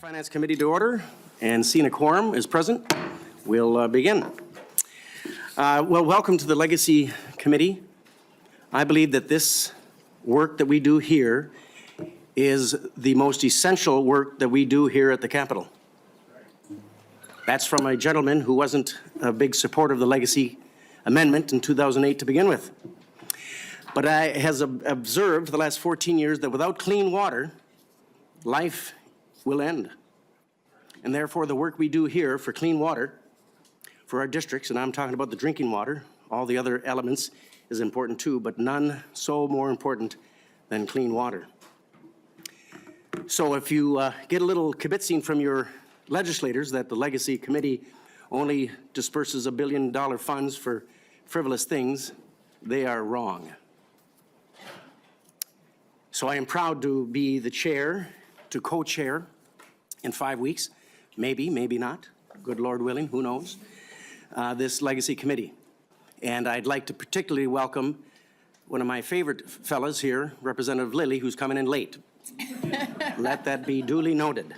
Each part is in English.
Finance Committee to order, and seeing a quorum is present, we'll begin. Well, welcome to the Legacy Committee. I believe that this work that we do here is the most essential work that we do here at the Capitol. That's from a gentleman who wasn't a big supporter of the Legacy Amendment in 2008 to begin with. But I has observed the last 14 years that without clean water, life will end. And therefore, the work we do here for clean water for our districts, and I'm talking about the drinking water, all the other elements is important too, but none so more important than clean water. So if you get a little kibitzing from your legislators that the Legacy Committee only disperses $1 billion funds for frivolous things, they are wrong. So I am proud to be the chair, to co-chair in 5 weeks, maybe, maybe not, good Lord willing, who knows, this Legacy Committee. And I'd like to particularly welcome one of my favorite fellas here, Representative Lilly, who's coming in late. Let that be duly noted.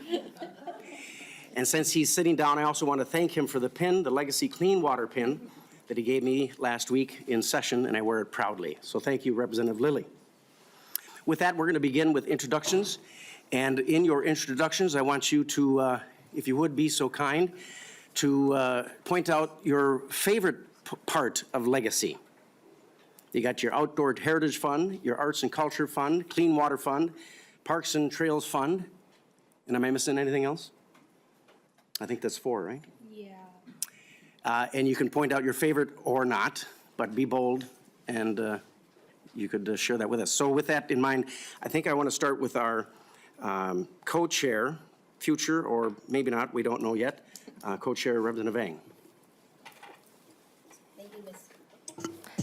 And since he's sitting down, I also want to thank him for the pin, the Legacy Clean Water pin that he gave me last week in session, and I wear it proudly. So thank you, Representative Lilly. With that, we're going to begin with introductions. And in your introductions, I want you to, if you would be so kind, to point out your favorite part of Legacy. You got your Outdoor Heritage Fund, your Arts and Culture Fund, Clean Water Fund, Parks and Trails Fund. And am I missing anything else? I think that's 4, right? Yeah. And you can point out your favorite or not, but be bold, and you could share that with us. So with that in mind, I think I want to start with our co-chair, future, or maybe not, we don't know yet, co-chair Representative Vang.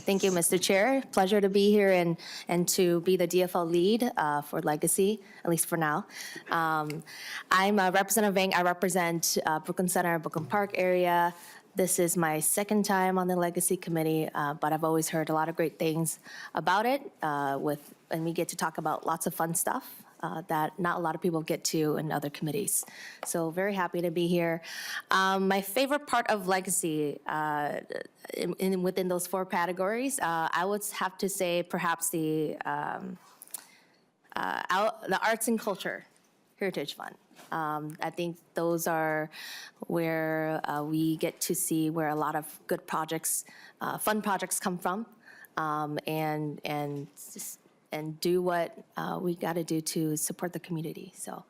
Thank you, Mr. Chair. Pleasure to be here and to be the DFL lead for Legacy, at least for now. I'm Representative Vang. I represent Brooklyn Center, Brooklyn Park area. This is my second time on the Legacy Committee, but I've always heard a lot of great things about it, and we get to talk about lots of fun stuff that not a lot of people get to in other committees. So very happy to be here. My favorite part of Legacy, within those 4 categories, I would have to say perhaps the Arts and Culture Heritage Fund. I think those are where we get to see where a lot of good projects, fun projects come from, and do what we got to do to support the community. So,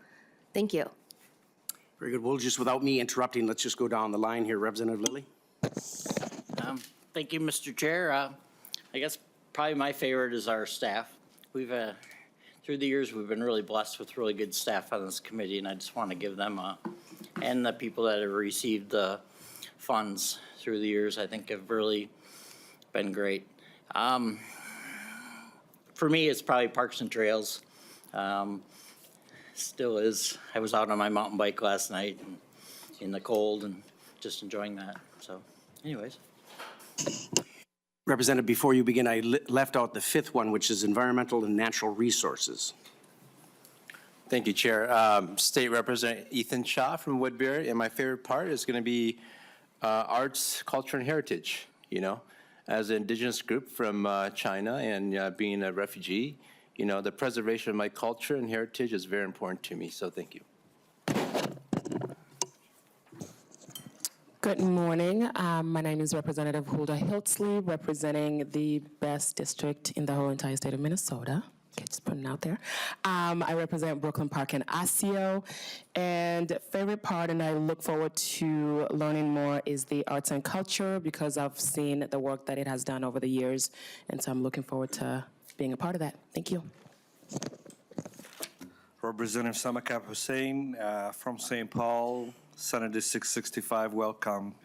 thank you. Very good. Well, just without me interrupting, let's just go down the line here. Representative Lilly. Thank you, Mr. Chair. I guess probably my favorite is our staff. We've through the years, we've been really blessed with really good staff on this committee, and I just want to give them and the people that have received the funds through the years, I think have really been great. For me, it's probably Parks and Trails. Still is. I was out on my mountain bike last night and in the cold and just enjoying that. So, anyways. Representative, before you begin, I left out the 5th one, which is Environmental and Natural Resources. Thank you, Chair. State Representative Ethan Shaw from Woodbury, and my favorite part is going to be arts, culture, and heritage. You know, as an indigenous group from China and being a refugee, you know, the preservation of my culture and heritage is very important to me, so thank you. Good morning. My name is Representative Hulda Hiltzley, representing the best district in the whole entire state of Minnesota. Okay, just putting it out there. I represent Brooklyn Park and Osseo, and favorite part, and I look forward to learning more, is the arts and culture, because I've seen the work that it has done over the years, and so I'm looking forward to being a part of that. Thank you. Representative Samakab Hussein from St. Paul, Senate District 65, welcome.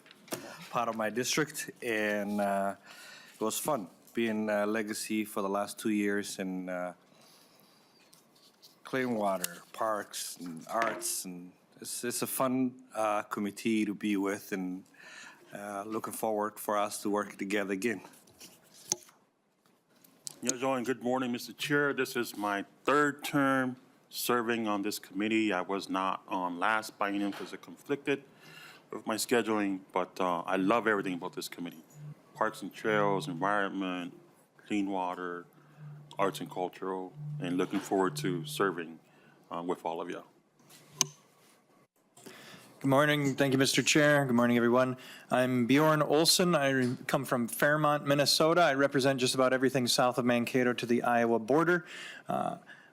Part of my district, and it was fun being Legacy for the last 2 years, and clean water, parks, and arts, and it's a fun committee to be with, and looking forward for us to work together again. Good morning, Mr. Chair. This is my 3rd term serving on this committee. I was not on last biennium because it conflicted with my scheduling, but I love everything about this committee. Parks and Trails, Environment, Clean Water, Arts and Cultural, and looking forward to serving with all of you. Good morning. Thank you, Mr. Chair. Good morning, everyone. I'm Bjorn Olson. I come from Fairmont, Minnesota. I represent just about everything south of Mankato to the Iowa border.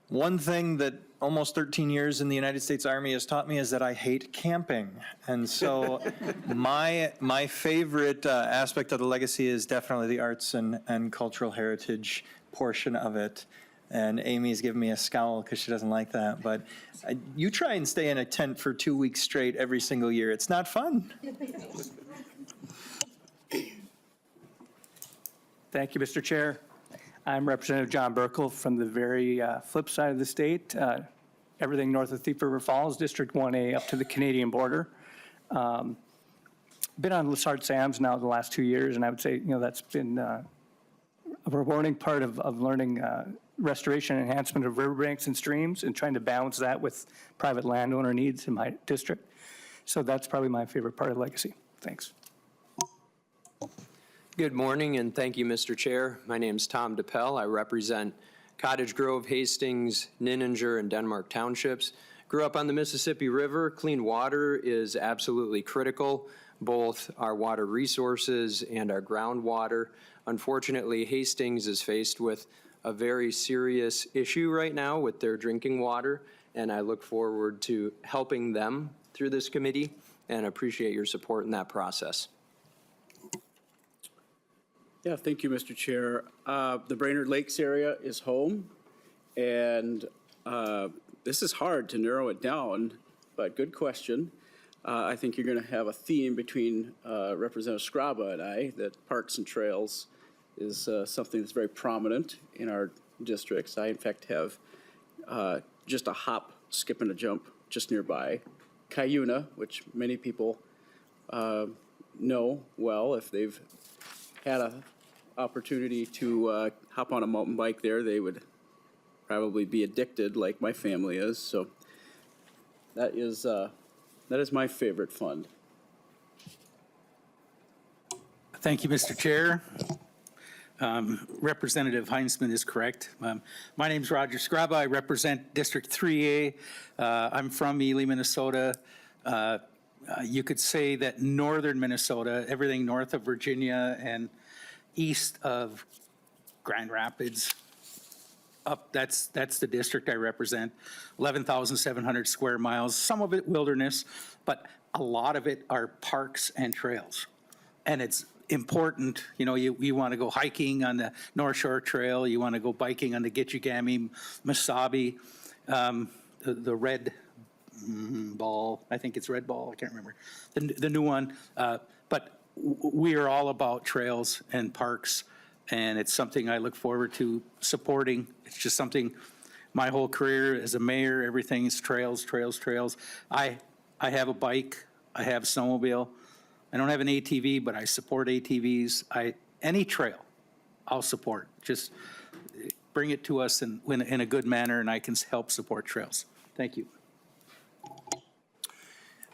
One thing that almost 13 years in the United States Army has taught me is that I hate camping. And so my favorite aspect of the legacy is definitely the arts and cultural heritage portion of it. And Amy's giving me a scowl because she doesn't like that. But you try and stay in a tent for 2 weeks straight every single year. It's not fun. Thank you, Mr. Chair. I'm Representative John Burkle from the very flip side of the state, everything north of Thief River Falls, District 1A up to the Canadian border. Been on Lessard Sam's now the last 2 years, and I would say, that's been a rewarding part of learning restoration and enhancement of riverbanks and streams and trying to balance that with private landowner needs in my district. So that's probably my favorite part of legacy. Thanks. Good morning, and thank you, Mr. Chair. My name is Tom DePel. I represent Cottage Grove, Hastings, Nininger, and Denmark Townships. Grew up on the Mississippi River. Clean water is absolutely critical, both our water resources and our groundwater. Unfortunately, Hastings is faced with a very serious issue right now with their drinking water, and I look forward to helping them through this committee and appreciate your support in that process. Yeah, thank you, Mr. Chair. The Brainerd Lakes area is home, and this is hard to narrow it down, but good question. I think you're going to have a theme between Representative Skraba and I, that Parks and Trails is something that's very prominent in our districts. I, in fact, have just a hop, skip, and a jump just nearby. Cuyuna, which many people know well. If they've had an opportunity to hop on a mountain bike there, they would probably be addicted like my family is. So that is my favorite fund. Thank you, Mr. Chair. Representative Heinzman is correct. My name's Roger Skraba. I represent District 3A. I'm from Ely, Minnesota. You could say that northern Minnesota, everything north of Virginia and east of Grand Rapids, up, that's the district I represent. 11,700 square miles, some of it wilderness, but a lot of it are parks and trails. And it's important, you want to go hiking on the North Shore Trail, you want to go biking on the Gitchigami, Mesabi, the Red Ball, I think it's Red Ball, I can't remember, the new one. But we are all about trails and parks, and it's something I look forward to supporting. It's just something, my whole career as a mayor, everything is trails, trails, trails. I have a bike, I have snowmobile. I don't have an ATV, but I support ATVs. Any trail, I'll support. Just bring it to us in a good manner, and I can help support trails. Thank you.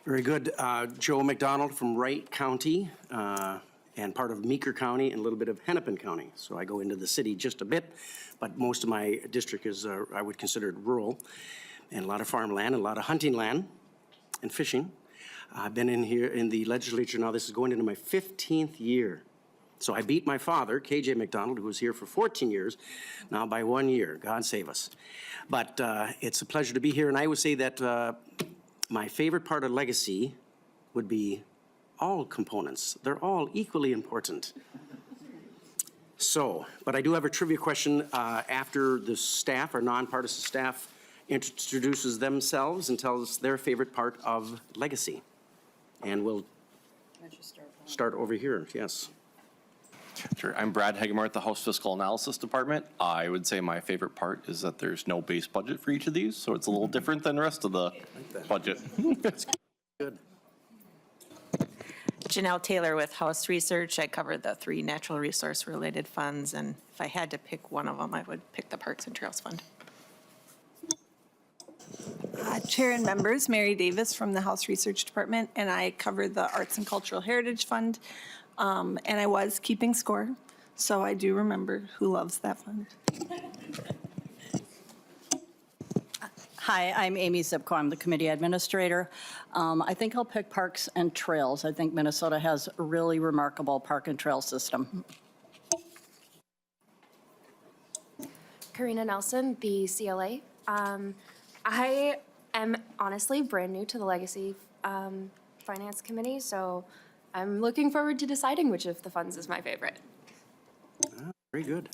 Very good. Joe McDonald from Wright County and part of Meeker County and a little bit of Hennepin County. So I go into the city just a bit, but most of my district is, I would consider it rural, and a lot of farmland, and a lot of hunting land and fishing. I've been in here in the legislature now, this is going into my 15th year. So I beat my father, KJ McDonald, who was here for 14 years, now by 1 year. God save us. But it's a pleasure to be here, and I would say that my favorite part of legacy would be all components. They're all equally important. So, but I do have a trivia question after the staff, our nonpartisan staff, introduces themselves and tells us their favorite part of legacy. And we'll start over here, yes. Sure. I'm Brad Hagemar at the House Fiscal Analysis Department. I would say my favorite part is that there's no base budget for each of these, so it's a little different than the rest of the budget. That's good. Janelle Taylor with House Research. I cover the 3 natural resource related funds, and if I had to pick one of them, I would pick the Parks and Trails Fund. Chair and members, Mary Davis from the House Research Department, and I cover the Arts and Cultural Heritage Fund. And I was keeping score, so I do remember who loves that fund. Hi, I'm Amy Zipko. I'm the committee administrator. I think I'll pick Parks and Trails. I think Minnesota has a really remarkable park and trail system. Karina Nelson, the CLA. I am honestly brand new to the Legacy Finance Committee, so I'm looking forward to deciding which of the funds is my favorite. Very good.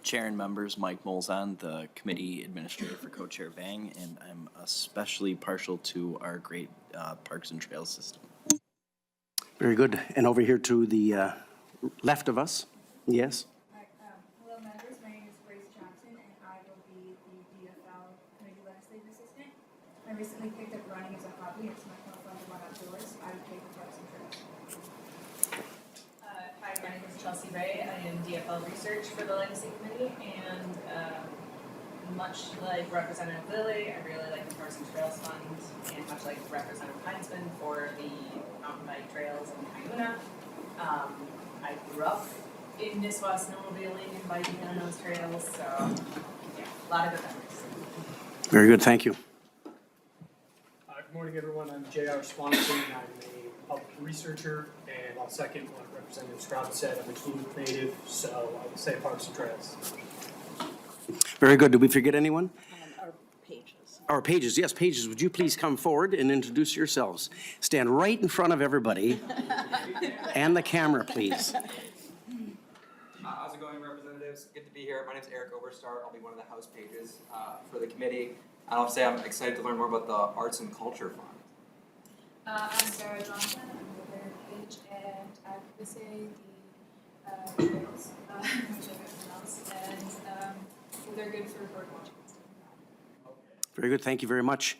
Chair and members, Mike Molzon, the committee administrator for co-chair Vang, and I'm especially partial to our great Parks and Trails system. Very good. And over here to the left of us, yes? Hello, members. My name is Grace Johnson, and I will be the DFL Committee Legislative Assistant. I recently picked up running as a hobby. It's much more fun to run outdoors. I would take the Parks and Trails. Hi, my name is Chelsea Ray. I am DFL Research for the Legacy Committee, and much like Representative Lilly, I really like the Parks and Trails Fund, and much like Representative Heinzman for the mountain bike trails in Cuyuna. I grew up in Nisswa snowmobiling and biking on those trails, so yeah, a lot of good memories. Very good, thank you. Good morning, everyone. I'm J.R. Swanson. I'm a public researcher, and I'll second what Representative Scraba said. I'm a Duluth native, so I would say Parks and Trails. Very good. Did we forget anyone? Our pages. Our pages, yes, pages. Would you please come forward and introduce yourselves? Stand right in front of everybody and the camera, please. How's it going, representatives? Good to be here. My name is Eric Oberstar. I'll be one of the House pages for the committee. I'll say I'm excited to learn more about the Arts and Culture Fund. I'm Sarah Johnson. I'm the Bear Page, and I would say the trails, much like everyone else, and they're good for bird watching. Very good, thank you very much.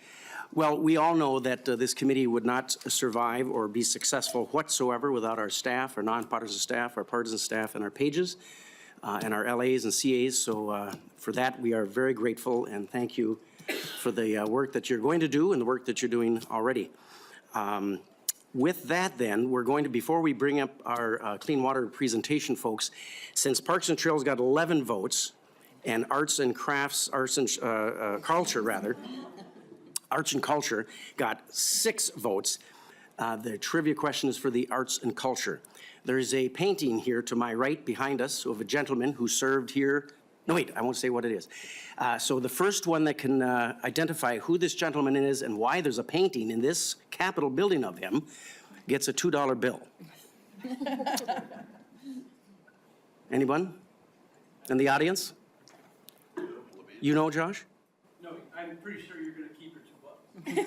Well, we all know that this committee would not survive or be successful whatsoever without our staff, our nonpartisan staff, our partisan staff, and our pages, and our LAs and CAs. So for that, we are very grateful, and thank you for the work that you're going to do and the work that you're doing already. With that then, we're going to, before we bring up our clean water presentation, folks, since Parks and Trails got 11 votes, and Arts and Crafts, Arts and Culture rather, Arts and Culture got 6 votes. The trivia question is for the Arts and Culture. There is a painting here to my right behind us of a gentleman who served here. No, wait, I won't say what it is. So the first one that can identify who this gentleman is and why there's a painting in this Capitol building of him gets a $2 bill. Anyone in the audience? You know, Josh? No, I'm pretty sure you're going to keep your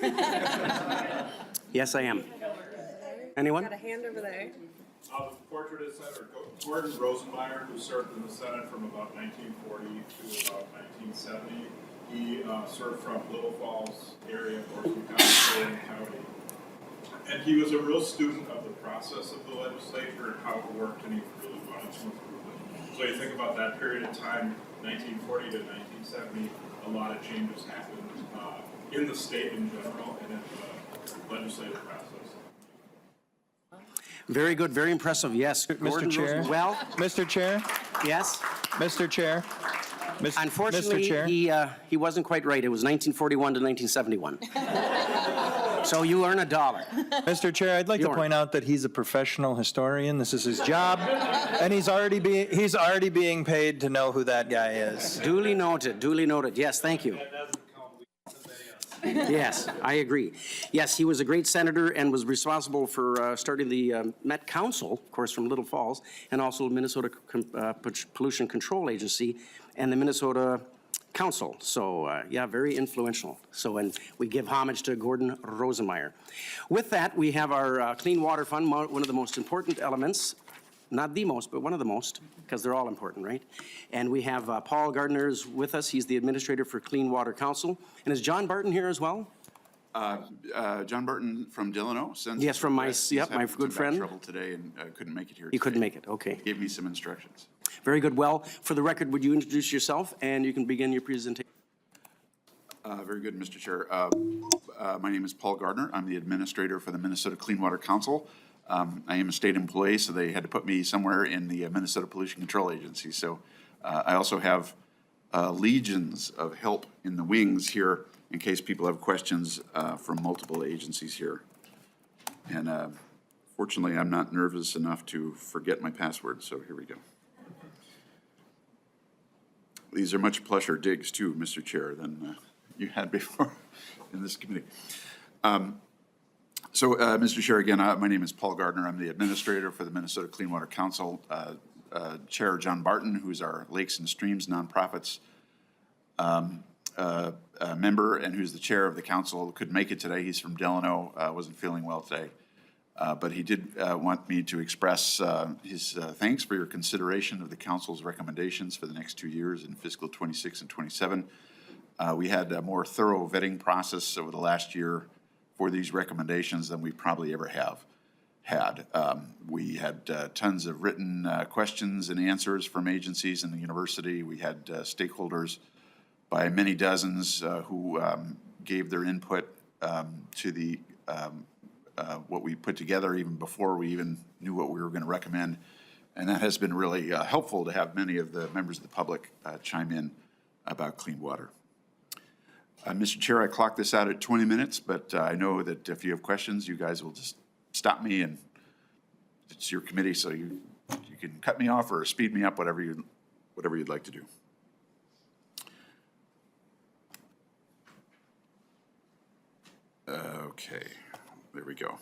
$2. Yes, I am. Anyone? Got a hand over there. The portrait is Senator Gordon Rosenmeyer, who served in the Senate from about 1940 to about 1970. He served from Little Falls area, Horsham County, County. And he was a real student of the process of the legislature and how it worked, and he really wanted to improve it. So you think about that period of time, 1940 to 1970, a lot of changes happened in the state in general and in the legislative process. Very good, very impressive, yes. Mr. Chair. Well, Mr. Chair. yes? Mr. Chair. Unfortunately, Mr. Chair. he wasn't quite right. It was 1941 to 1971. So you earn $1. Mr. Chair, I'd like to point out that he's a professional historian. This is his job, and he's already being paid to know who that guy is. Duly noted, duly noted. Yes, thank you. Yes, I agree. Yes, he was a great senator and was responsible for starting the Met Council, of course, from Little Falls, and also Minnesota Pollution Control Agency and the Minnesota Council. So, yeah, very influential. So, and we give homage to Gordon Rosenmeyer. With that, we have our Clean Water Fund, one of the most important elements. Not the most, but one of the most, because they're all important, right? And we have Paul Gardner is with us. He's the administrator for Clean Water Council. And is John Barton here as well? John Barton from Delano. Yes, from my good friend. Trouble today and couldn't make it here. You couldn't make it, okay. Gave me some instructions. Very good. Well, for the record, would you introduce yourself and you can begin your presentation? Very good, Mr. Chair. My name is Paul Gardner. I'm the administrator for the Minnesota Clean Water Council. I am a state employee, so they had to put me somewhere in the Minnesota Pollution Control Agency. So I also have legions of help in the wings here in case people have questions from multiple agencies here. And fortunately, I'm not nervous enough to forget my password, so here we go. These are much plusher digs too, Mr. Chair, than you had before in this committee. Mr. Chair, again, my name is Paul Gardner. I'm the administrator for the Minnesota Clean Water Council. Chair John Barton, who's our Lakes and Streams Nonprofits member and who's the chair of the council, couldn't make it today. He's from Delano, wasn't feeling well today. But he did want me to express his thanks for your consideration of the council's recommendations for the next 2 years in fiscal 26 and 27. We had a more thorough vetting process over the last year for these recommendations than we probably ever have had. We had tons of written questions and answers from agencies in the university. We had stakeholders by many dozens who gave their input to the what we put together even before we even knew what we were going to recommend. And that has been really helpful to have many of the members of the public chime in about clean water. Mr. Chair, I clocked this out at 20 minutes, but I know that if you have questions, you guys will just stop me, and it's your committee, so you can cut me off or speed me up, whatever you'd like to do. Okay, there we go.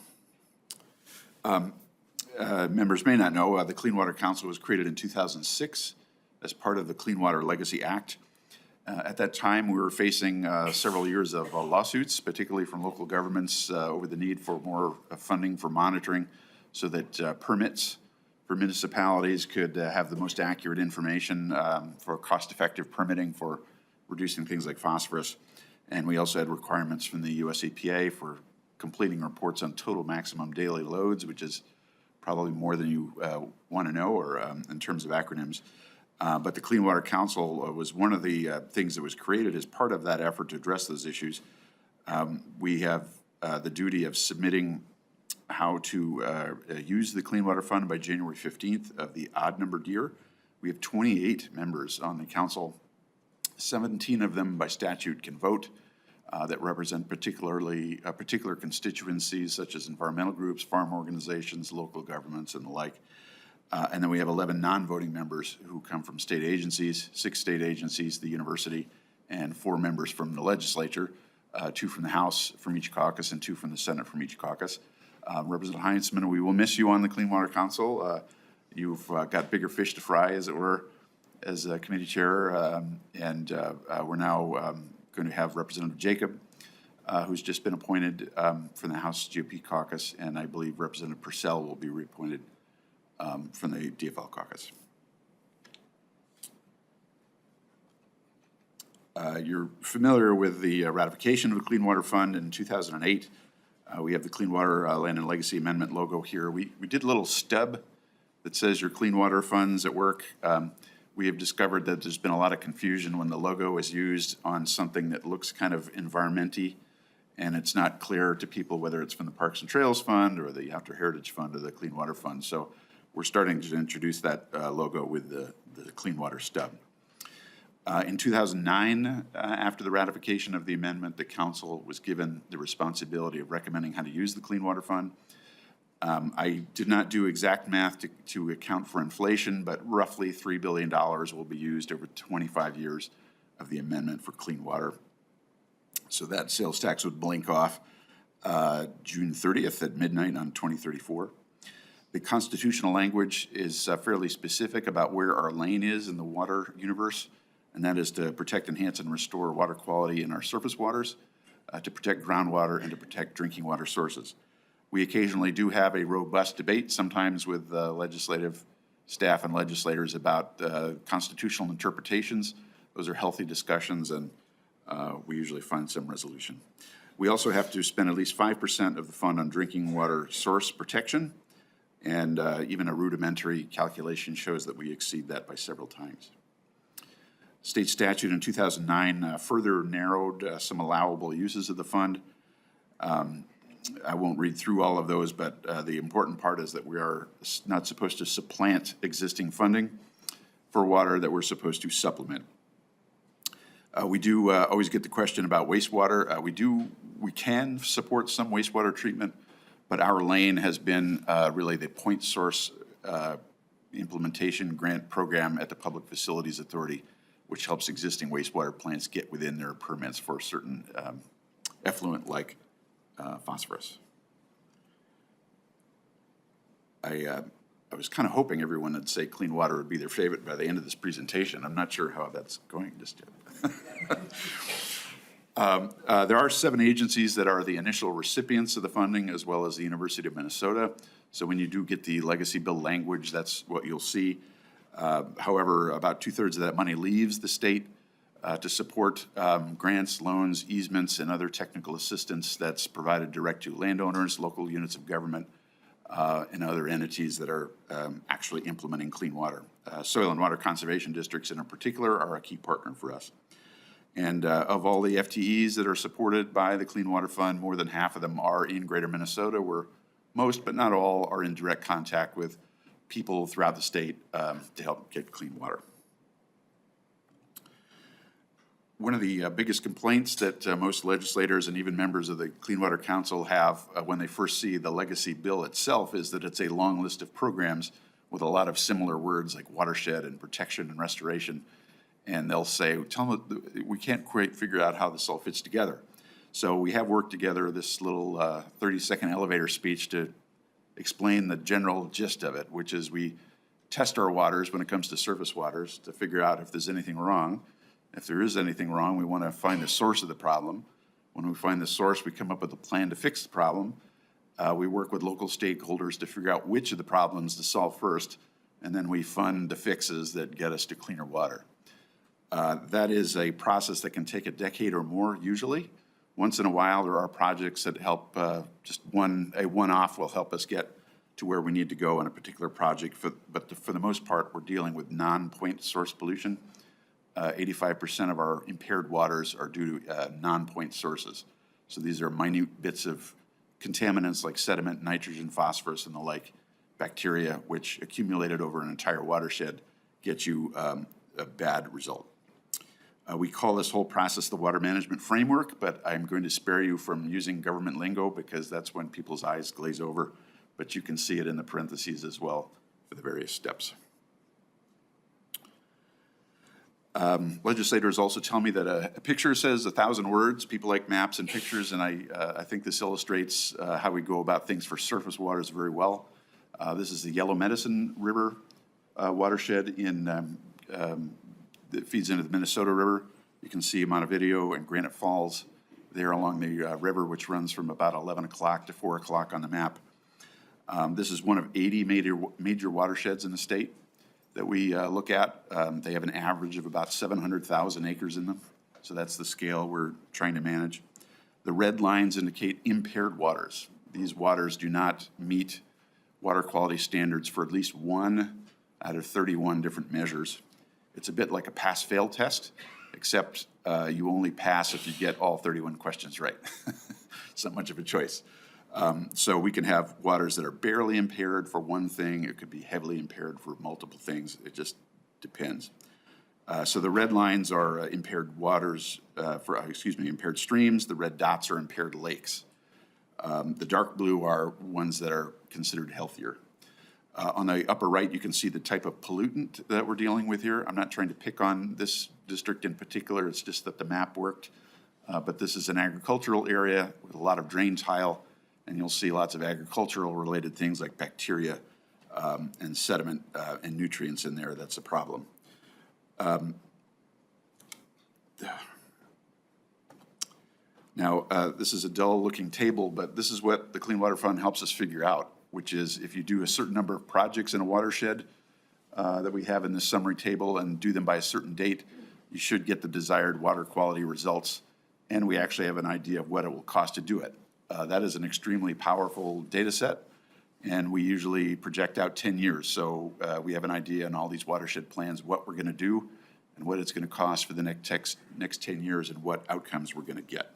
Members may not know, the Clean Water Council was created in 2006 as part of the Clean Water Legacy Act. At that time, we were facing several years of lawsuits, particularly from local governments over the need for more funding for monitoring so that permits for municipalities could have the most accurate information for cost-effective permitting for reducing things like phosphorus. And we also had requirements from the US EPA for completing reports on total maximum daily loads, which is probably more than you want to know, or in terms of acronyms. But the Clean Water Council was one of the things that was created as part of that effort to address those issues. We have the duty of submitting how to use the Clean Water Fund by January 15th of the odd-numbered year. We have 28 members on the council. 17 of them by statute can vote that represent particular constituencies such as environmental groups, farm organizations, local governments, and the like. And then we have 11 non-voting members who come from state agencies, 6 state agencies, the university, and 4 members from the legislature, 2 from the House from each caucus and 2 from the Senate from each caucus. Representative Heinzman, we will miss you on the Clean Water Council. You've got bigger fish to fry, as it were, as committee chair, and we're now going to have Representative Jacob, who's just been appointed from the House GOP caucus, and I believe Representative Purcell will be reappointed from the DFL caucus. You're familiar with the ratification of the Clean Water Fund in 2008. We have the Clean Water Land and Legacy Amendment logo here. We did a little stub that says your Clean Water Funds at work. We have discovered that there's been a lot of confusion when the logo is used on something that looks kind of environmental-y, and it's not clear to people whether it's from the Parks and Trails Fund or the Outdoor Heritage Fund or the Clean Water Fund. So we're starting to introduce that logo with the Clean Water stub. In 2009, after the ratification of the amendment, the council was given the responsibility of recommending how to use the Clean Water Fund. I did not do exact math to account for inflation, but roughly $3 billion will be used over 25 years of the amendment for clean water. So that sales tax would blink off June 30th at midnight on 2034. The constitutional language is fairly specific about where our lane is in the water universe, and that is to protect, enhance, and restore water quality in our surface waters, to protect groundwater, and to protect drinking water sources. We occasionally do have a robust debate, sometimes with legislative staff and legislators, about constitutional interpretations. Those are healthy discussions, and we usually find some resolution. We also have to spend at least 5% of the fund on drinking water source protection, and even a rudimentary calculation shows that we exceed that by several times. State statute in 2009 further narrowed some allowable uses of the fund. I won't read through all of those, but the important part is that we are not supposed to supplant existing funding for water, that we're supposed to supplement. We do always get the question about wastewater. We can support some wastewater treatment, but our lane has been really the point source implementation grant program at the Public Facilities Authority, which helps existing wastewater plants get within their permits for certain effluent like phosphorus. I was kind of hoping everyone would say clean water would be their favorite by the end of this presentation. I'm not sure how that's going just yet. There are 7 agencies that are the initial recipients of the funding, as well as the University of Minnesota. So when you do get the legacy bill language, that's what you'll see. However, about 2/3 of that money leaves the state to support grants, loans, easements, and other technical assistance that's provided direct to landowners, local units of government, and other entities that are actually implementing clean water. Soil and water conservation districts in particular are a key partner for us. And of all the FTEs that are supported by the Clean Water Fund, more than half of them are in Greater Minnesota, where most, but not all, are in direct contact with people throughout the state to help get clean water. One of the biggest complaints that most legislators and even members of the Clean Water Council have when they first see the legacy bill itself is that it's a long list of programs with a lot of similar words like watershed and protection and restoration. And they'll say, tell them we can't quite figure out how this all fits together. So we have worked together this little 30-second elevator speech to explain the general gist of it, which is we test our waters when it comes to surface waters to figure out if there's anything wrong. If there is anything wrong, we want to find the source of the problem. When we find the source, we come up with a plan to fix the problem. We work with local stakeholders to figure out which of the problems to solve first, and then we fund the fixes that get us to cleaner water. That is a process that can take a decade or more usually. Once in a while, there are projects that help, just a one-off will help us get to where we need to go on a particular project. But for the most part, we're dealing with non-point source pollution. 85% of our impaired waters are due to non-point sources. So these are minute bits of contaminants like sediment, nitrogen, phosphorus, and the like, bacteria, which accumulated over an entire watershed get you a bad result. We call this whole process the water management framework, but I'm going to spare you from using government lingo because that's when people's eyes glaze over. But you can see it in the parentheses as well for the various steps. Legislators also tell me that a picture says 1,000 words. People like maps and pictures, and I think this illustrates how we go about things for surface waters very well. This is the Yellow Medicine River watershed that feeds into the Minnesota River. You can see Montevideo and Granite Falls there along the river, which runs from about 11 o'clock to 4 o'clock on the map. This is one of 80 major watersheds in the state that we look at. They have an average of about 700,000 acres in them, so that's the scale we're trying to manage. The red lines indicate impaired waters. These waters do not meet water quality standards for at least 1 out of 31 different measures. It's a bit like a pass-fail test, except you only pass if you get all 31 questions right. It's not much of a choice. So we can have waters that are barely impaired for one thing. It could be heavily impaired for multiple things. It just depends. So the red lines are impaired waters, impaired streams. The red dots are impaired lakes. The dark blue are ones that are considered healthier. On the upper right, you can see the type of pollutant that we're dealing with here. I'm not trying to pick on this district in particular. It's just that the map worked. But this is an agricultural area with a lot of drain tile, and you'll see lots of agricultural related things like bacteria and sediment and nutrients in there. That's a problem. Now, this is a dull looking table, but this is what the Clean Water Fund helps us figure out, which is if you do a certain number of projects in a watershed that we have in this summary table and do them by a certain date, you should get the desired water quality results. And we actually have an idea of what it will cost to do it. That is an extremely powerful data set, and we usually project out 10 years. So we have an idea in all these watershed plans what we're going to do, and what it's going to cost for the next 10 years and what outcomes we're going to get.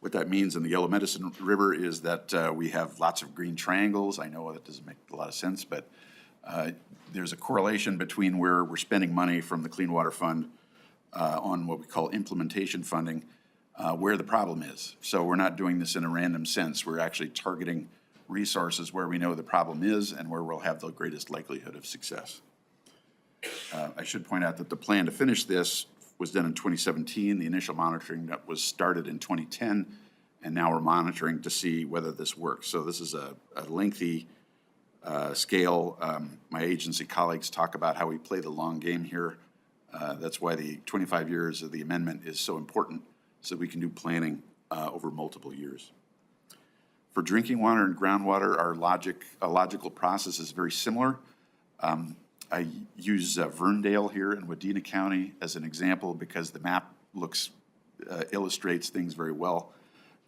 What that means in the Yellow Medicine River is that we have lots of green triangles. I know that doesn't make a lot of sense, but there's a correlation between where we're spending money from the Clean Water Fund on what we call implementation funding, where the problem is. So we're not doing this in a random sense. We're actually targeting resources where we know the problem is and where we'll have the greatest likelihood of success. I should point out that the plan to finish this was done in 2017. The initial monitoring that was started in 2010, and now we're monitoring to see whether this works. So this is a lengthy scale. My agency colleagues talk about how we play the long game here. That's why the 25 years of the amendment is so important, so we can do planning over multiple years. For drinking water and groundwater, our logical process is very similar. I use Verndale here in Wadena County as an example because the map illustrates things very well.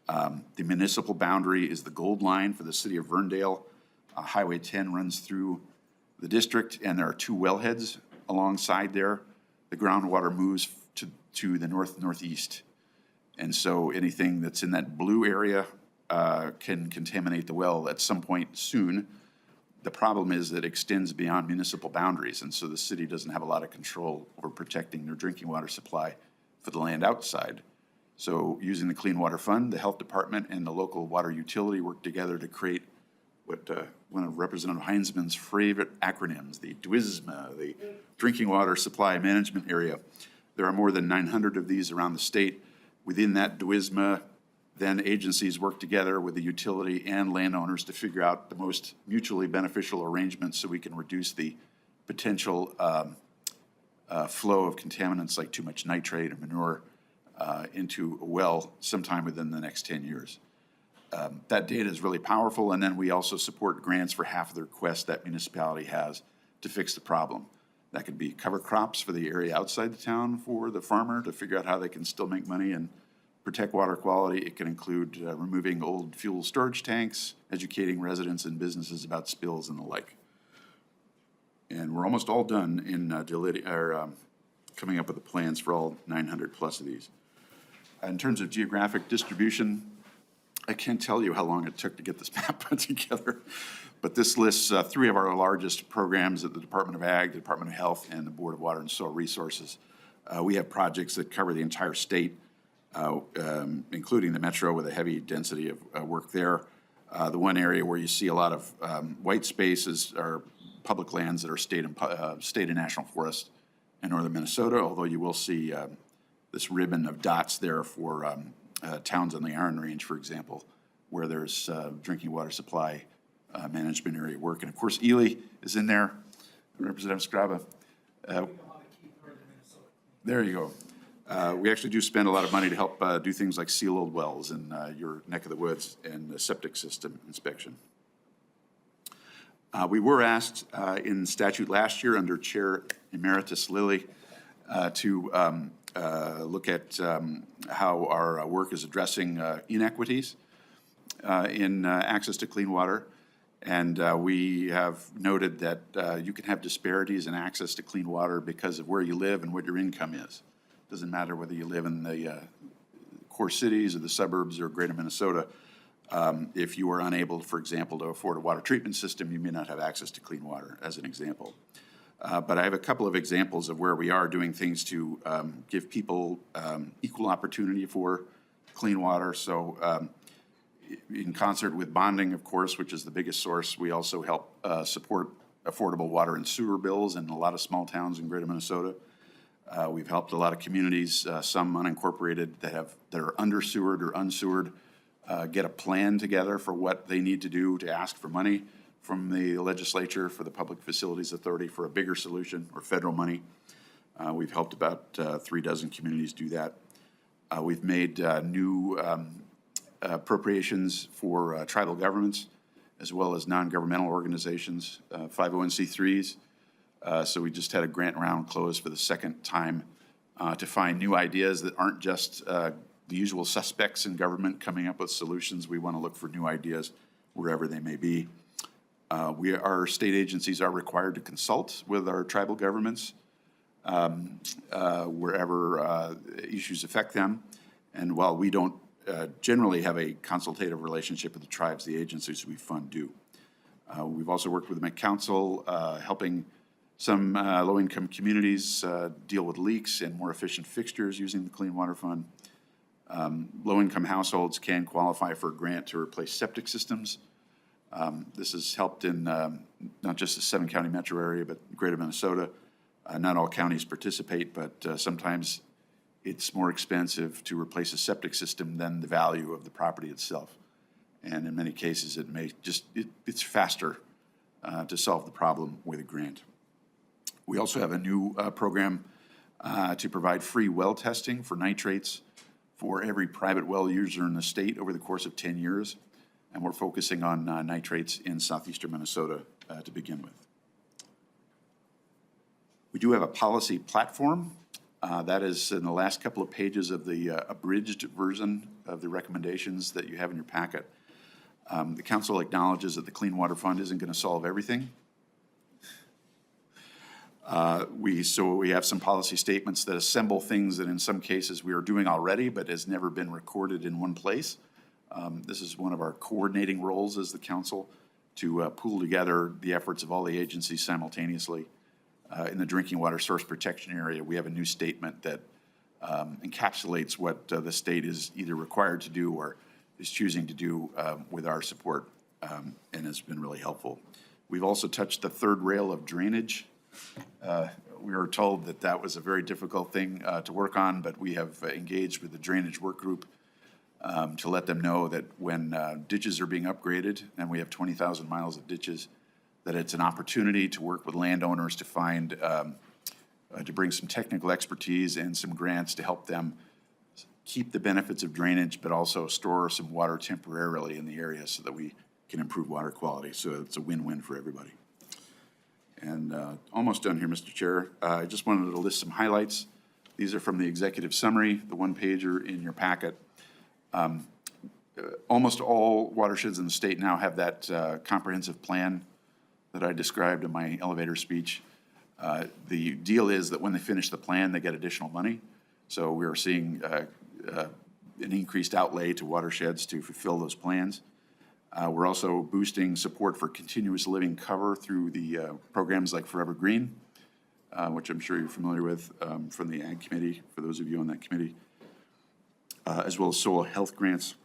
The municipal boundary is the gold line for the city of Verndale. Highway 10 runs through the district, and there are two wellheads alongside there. The groundwater moves to the northeast. And so anything that's in that blue area can contaminate the well at some point soon. The problem is that it extends beyond municipal boundaries, and so the city doesn't have a lot of control over protecting their drinking water supply for the land outside. So using the Clean Water Fund, the Health Department and the local water utility work together to create what one of Representative Heinzman's favorite acronyms, the DWSMA, the Drinking Water Supply Management Area. There are more than 900 of these around the state. Within that DWSMA, then agencies work together with the utility and landowners to figure out the most mutually beneficial arrangements so we can reduce the potential flow of contaminants like too much nitrate or manure into a well sometime within the next 10 years. That data is really powerful, and then we also support grants for half of the requests that municipality has to fix the problem. That could be cover crops for the area outside the town for the farmer to figure out how they can still make money and protect water quality. It can include removing old fuel storage tanks, educating residents and businesses about spills and the like. And we're almost all done in coming up with the plans for all 900 plus of these. In terms of geographic distribution, I can't tell you how long it took to get this map put together, but this lists three of our largest programs at the Department of Ag, the Department of Health, and the Board of Water and Soil Resources. We have projects that cover the entire state, including the metro with a heavy density of work there. The one area where you see a lot of white spaces are public lands that are state and national forests in northern Minnesota, although you will see this ribbon of dots there for towns on the Iron Range, for example, where there's drinking water supply management area work. And of course, Ely is in there, Representative Skraba. There you go. We actually do spend a lot of money to help do things like seal old wells in your neck of the woods and the septic system inspection. We were asked in statute last year under Chair Emeritus Lilly to look at how our work is addressing inequities in access to clean water. And we have noted that you can have disparities in access to clean water because of where you live and what your income is. Doesn't matter whether you live in the core cities or the suburbs or greater Minnesota. If you are unable, for example, to afford a water treatment system, you may not have access to clean water, as an example. But I have a couple of examples of where we are doing things to give people equal opportunity for clean water. So in concert with bonding, of course, which is the biggest source, we also help support affordable water and sewer bills in a lot of small towns in greater Minnesota. We've helped a lot of communities, some unincorporated, that are under-sewered or unsewered, get a plan together for what they need to do to ask for money from the legislature, for the Public Facilities Authority for a bigger solution or federal money. We've helped about 36 communities do that. We've made new appropriations for tribal governments as well as non-governmental organizations, 501c3s. So we just had a grant round close for the second time to find new ideas that aren't just the usual suspects in government coming up with solutions. We want to look for new ideas wherever they may be. Our state agencies are required to consult with our tribal governments wherever issues affect them. And while we don't generally have a consultative relationship with the tribes, the agencies we fund do. We've also worked with the Met Council, helping some low-income communities deal with leaks and more efficient fixtures using the Clean Water Fund. Low-income households can qualify for a grant to replace septic systems. This has helped in not just the 7-county metro area, but greater Minnesota. Not all counties participate, but sometimes it's more expensive to replace a septic system than the value of the property itself. And in many cases, it may just, it's faster to solve the problem with a grant. We also have a new program to provide free well testing for nitrates for every private well user in the state over the course of 10 years. And we're focusing on nitrates in southeastern Minnesota to begin with. We do have a policy platform. That is in the last couple of pages of the abridged version of the recommendations that you have in your packet. The council acknowledges that the Clean Water Fund isn't going to solve everything. So we have some policy statements that assemble things that in some cases we are doing already, but has never been recorded in one place. This is one of our coordinating roles as the council to pool together the efforts of all the agencies simultaneously. In the drinking water source protection area, we have a new statement that encapsulates what the state is either required to do or is choosing to do with our support, and has been really helpful. We've also touched the third rail of drainage. We were told that that was a very difficult thing to work on, but we have engaged with the drainage work group to let them know that when ditches are being upgraded, and we have 20,000 miles of ditches, that it's an opportunity to work with landowners to find, to bring some technical expertise and some grants to help them keep the benefits of drainage, but also store some water temporarily in the area so that we can improve water quality. So it's a win-win for everybody. And almost done here, Mr. Chair. I just wanted to list some highlights. These are from the executive summary, the one-pager in your packet. Almost all watersheds in the state now have that comprehensive plan that I described in my elevator speech. The deal is that when they finish the plan, they get additional money. So we are seeing an increased outlay to watersheds to fulfill those plans. We're also boosting support for continuous living cover through the programs like Forever Green, which I'm sure you're familiar with from the Ag Committee, for those of you on that committee, as well as soil health grants.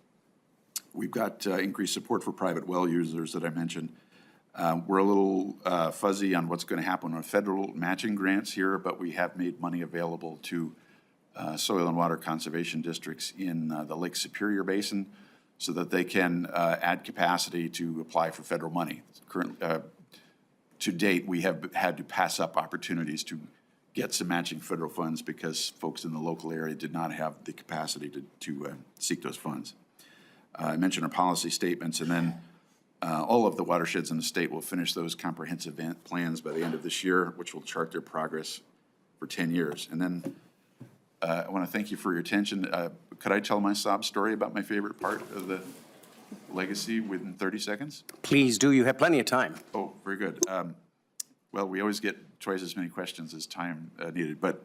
We've got increased support for private well users that I mentioned. We're a little fuzzy on what's going to happen with federal matching grants here, but we have made money available to soil and water conservation districts in the Lake Superior Basin so that they can add capacity to apply for federal money. To date, we have had to pass up opportunities to get some matching federal funds because folks in the local area did not have the capacity to seek those funds. I mentioned our policy statements, and then all of the watersheds in the state will finish those comprehensive plans by the end of this year, which will chart their progress for 10 years. And then I want to thank you for your attention. Could I tell my sob story about my favorite part of the legacy within 30 seconds? Please do. You have plenty of time. Oh, very good. Well, we always get twice as many questions as time needed. But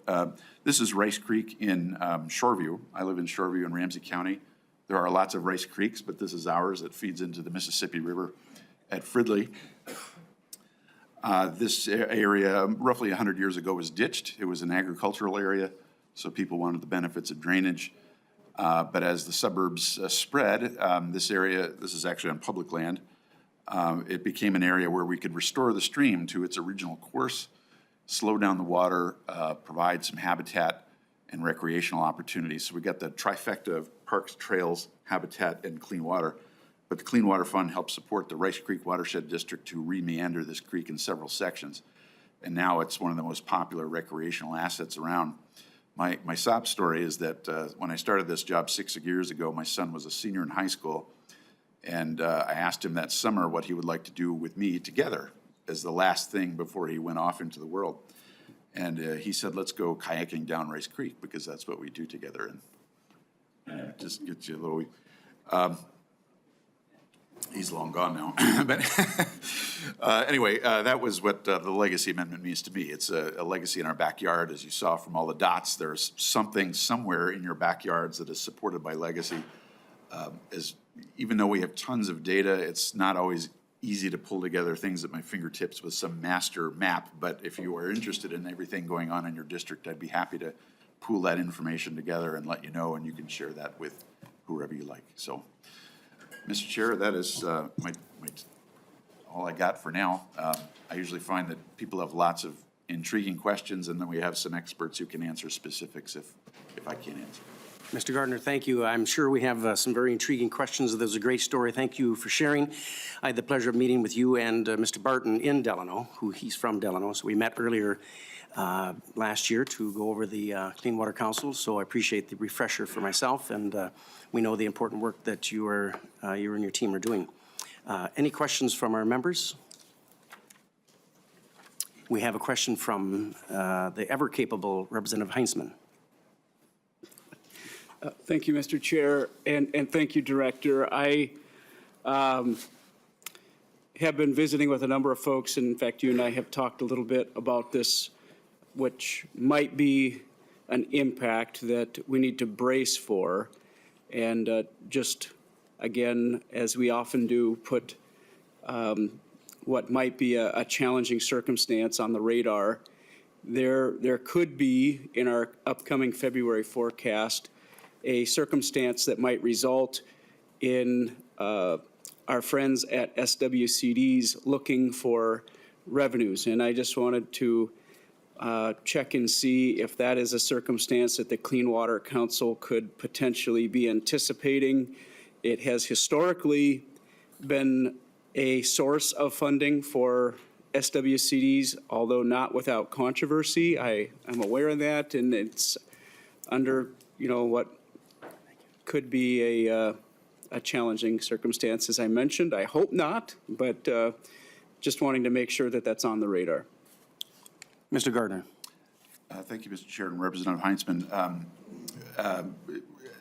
this is Rice Creek in Shoreview. I live in Shoreview in Ramsey County. There are lots of Rice Creeks, but this is ours that feeds into the Mississippi River at Fridley. This area, roughly 100 years ago, was ditched. It was an agricultural area, so people wanted the benefits of drainage. But as the suburbs spread, this area, this is actually on public land, it became an area where we could restore the stream to its original course, slow down the water, provide some habitat and recreational opportunities. So we got the trifecta of parks, trails, habitat, and clean water. But the Clean Water Fund helped support the Rice Creek Watershed District to re-meander this creek in several sections. And now it's one of the most popular recreational assets around. My sob story is that when I started this job 6 years ago, my son was a senior in high school, and I asked him that summer what he would like to do with me together as the last thing before he went off into the world. And he said, let's go kayaking down Rice Creek, because that's what we do together. And it just gets you a little... He's long gone now. But anyway, that was what the legacy amendment means to me. It's a legacy in our backyard. As you saw from all the dots, there's something somewhere in your backyards that is supported by legacy. Even though we have tons of data, it's not always easy to pull together things at my fingertips with some master map. But if you are interested in everything going on in your district, I'd be happy to pool that information together and let you know, and you can share that with whoever you like. So, Mr. Chair, that is all I got for now. I usually find that people have lots of intriguing questions, and then we have some experts who can answer specifics if I can't answer. Mr. Gardner, thank you. I'm sure we have some very intriguing questions. That was a great story. Thank you for sharing. I had the pleasure of meeting with you and Mr. Barton in Delano, he's from Delano. So we met earlier last year to go over the Clean Water Council. So I appreciate the refresher for myself, and we know the important work that you and your team are doing. Any questions from our members? We have a question from the ever-capable Representative Heinzman. Thank you, Mr. Chair, and thank you, Director. I have been visiting with a number of folks, and in fact, you and I have talked a little bit about this, which might be an impact that we need to brace for. And just, again, as we often do, put what might be a challenging circumstance on the radar. There could be, in our upcoming February forecast, a circumstance that might result in our friends at SWCDs looking for revenues. And I just wanted to check and see if that is a circumstance that the Clean Water Council could potentially be anticipating. It has historically been a source of funding for SWCDs, although not without controversy. I am aware of that, and it's under, what could be a challenging circumstance, as I mentioned. I hope not, but just wanting to make sure that that's on the radar. Mr. Gardner. Thank you, Mr. Chair and Representative Heinzman.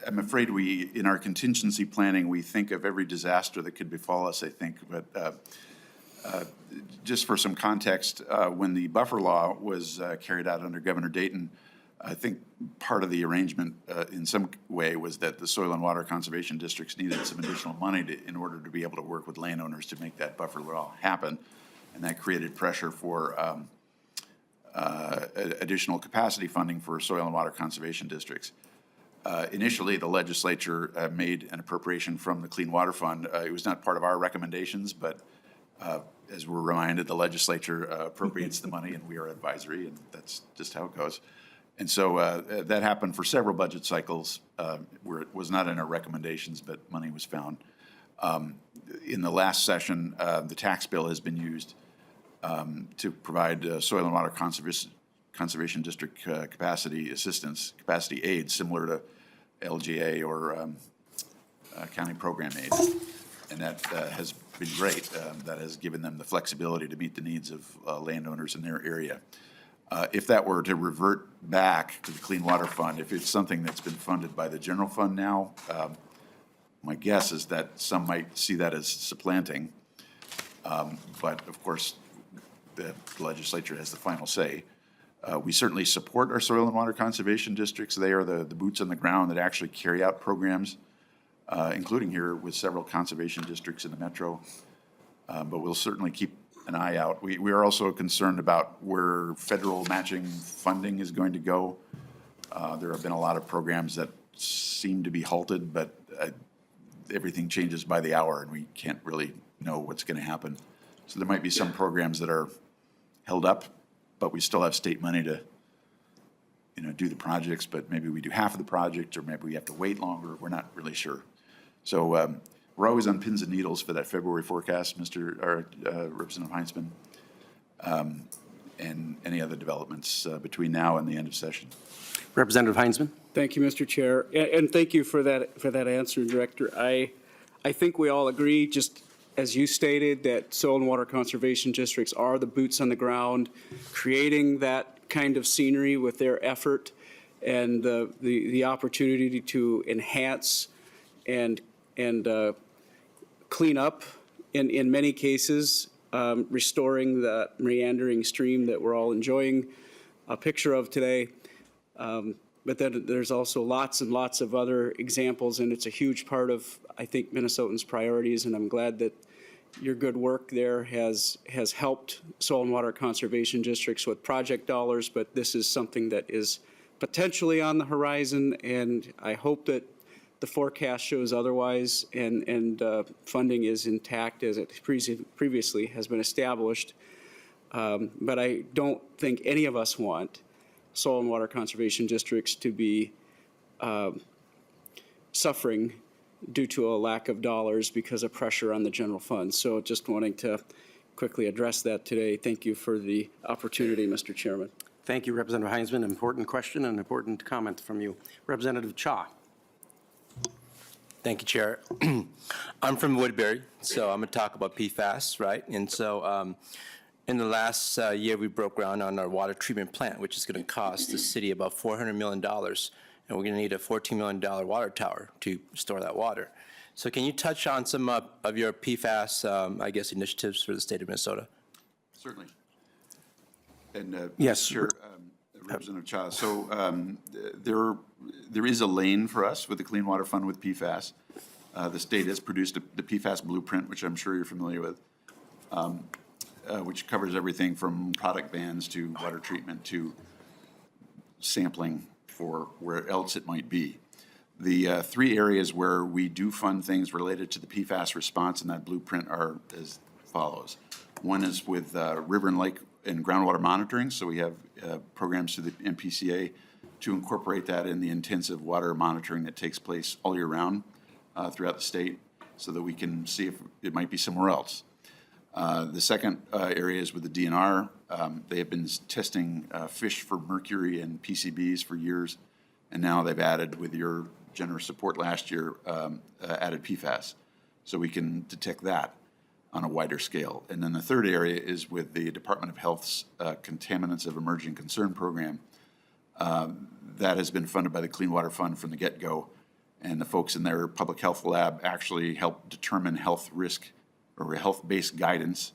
I'm afraid in our contingency planning, we think of every disaster that could befall us, I think. But just for some context, when the buffer law was carried out under Governor Dayton, I think part of the arrangement in some way was that the soil and water conservation districts needed some additional money in order to be able to work with landowners to make that buffer law happen. And that created pressure for additional capacity funding for soil and water conservation districts. Initially, the legislature made an appropriation from the Clean Water Fund. It was not part of our recommendations, but as we're reminded, the legislature appropriates the money and we are advisory, and that's just how it goes. And so that happened for several budget cycles where it was not in our recommendations, but money was found. In the last session, the tax bill has been used to provide soil and water conservation district capacity assistance, capacity aid, similar to LGA or county program aid. And that has been great. That has given them the flexibility to meet the needs of landowners in their area. If that were to revert back to the Clean Water Fund, if it's something that's been funded by the general fund now, my guess is that some might see that as supplanting. But of course, the legislature has the final say. We certainly support our soil and water conservation districts. They are the boots on the ground that actually carry out programs, including here with several conservation districts in the metro. But we'll certainly keep an eye out. We are also concerned about where federal matching funding is going to go. There have been a lot of programs that seem to be halted, but everything changes by the hour and we can't really know what's going to happen. So there might be some programs that are held up, but we still have state money to do the projects, but maybe we do half of the project or maybe we have to wait longer. We're not really sure. So we're always on pins and needles for that February forecast, Representative Heinzman, and any other developments between now and the end of session. Representative Heinzman. Thank you, Mr. Chair, and thank you for that answer, Director. I think we all agree, just as you stated, that soil and water conservation districts are the boots on the ground, creating that kind of scenery with their effort and the opportunity to enhance and cleanup in many cases, restoring the meandering stream that we're all enjoying a picture of today. But then there's also lots and lots of other examples, and it's a huge part of, I think, Minnesotans' priorities, and I'm glad that your good work there has helped soil and water conservation districts with project dollars, but this is something that is potentially on the horizon, and I hope that the forecast shows otherwise, and funding is intact as it previously has been established. But I don't think any of us want soil and water conservation districts to be suffering due to a lack of dollars because of pressure on the general fund. So just wanting to quickly address that today. Thank you for the opportunity, Mr. Chairman. Thank you, Representative Heinzman. Important question and important comment from you. Representative Cha. Thank you, Chair. I'm from Woodbury, so I'm going to talk about PFAS, right? And so in the last year, we broke ground on our water treatment plant, which is going to cost the city about $400 million. And we're going to need a $14 million water tower to store that water. So can you touch on some of your PFAS, I guess, initiatives for the state of Minnesota? Certainly. And yes, Chair, Representative Cha. So there is a lane for us with the Clean Water Fund with PFAS. The state has produced the PFAS blueprint, which I'm sure you're familiar with, which covers everything from product bans to water treatment to sampling for where else it might be. The three areas where we do fund things related to the PFAS response in that blueprint are as follows. One is with river and lake and groundwater monitoring. So we have programs through the MPCA to incorporate that in the intensive water monitoring that takes place all year round throughout the state so that we can see if it might be somewhere else. The second area is with the DNR. They have been testing fish for mercury and PCBs for years, and now they've added, with your generous support last year, added PFAS. So we can detect that on a wider scale. And then the third area is with the Department of Health's Contaminants of Emerging Concern program. That has been funded by the Clean Water Fund from the get-go, and the folks in their public health lab actually help determine health risk or health-based guidance,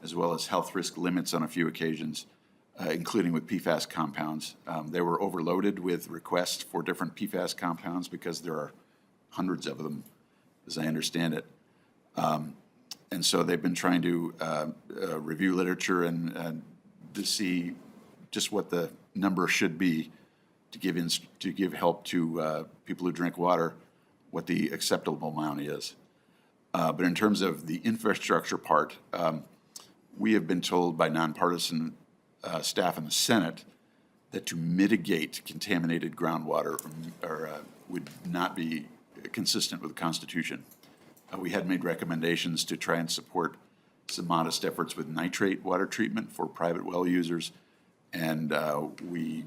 as well as health risk limits on a few occasions, including with PFAS compounds. They were overloaded with requests for different PFAS compounds because there are hundreds of them, as I understand it. And so they've been trying to review literature and to see just what the number should be to give help to people who drink water, what the acceptable amount is. But in terms of the infrastructure part, we have been told by nonpartisan staff in the Senate that to mitigate contaminated groundwater would not be consistent with the Constitution. We had made recommendations to try and support some modest efforts with nitrate water treatment for private well users, and we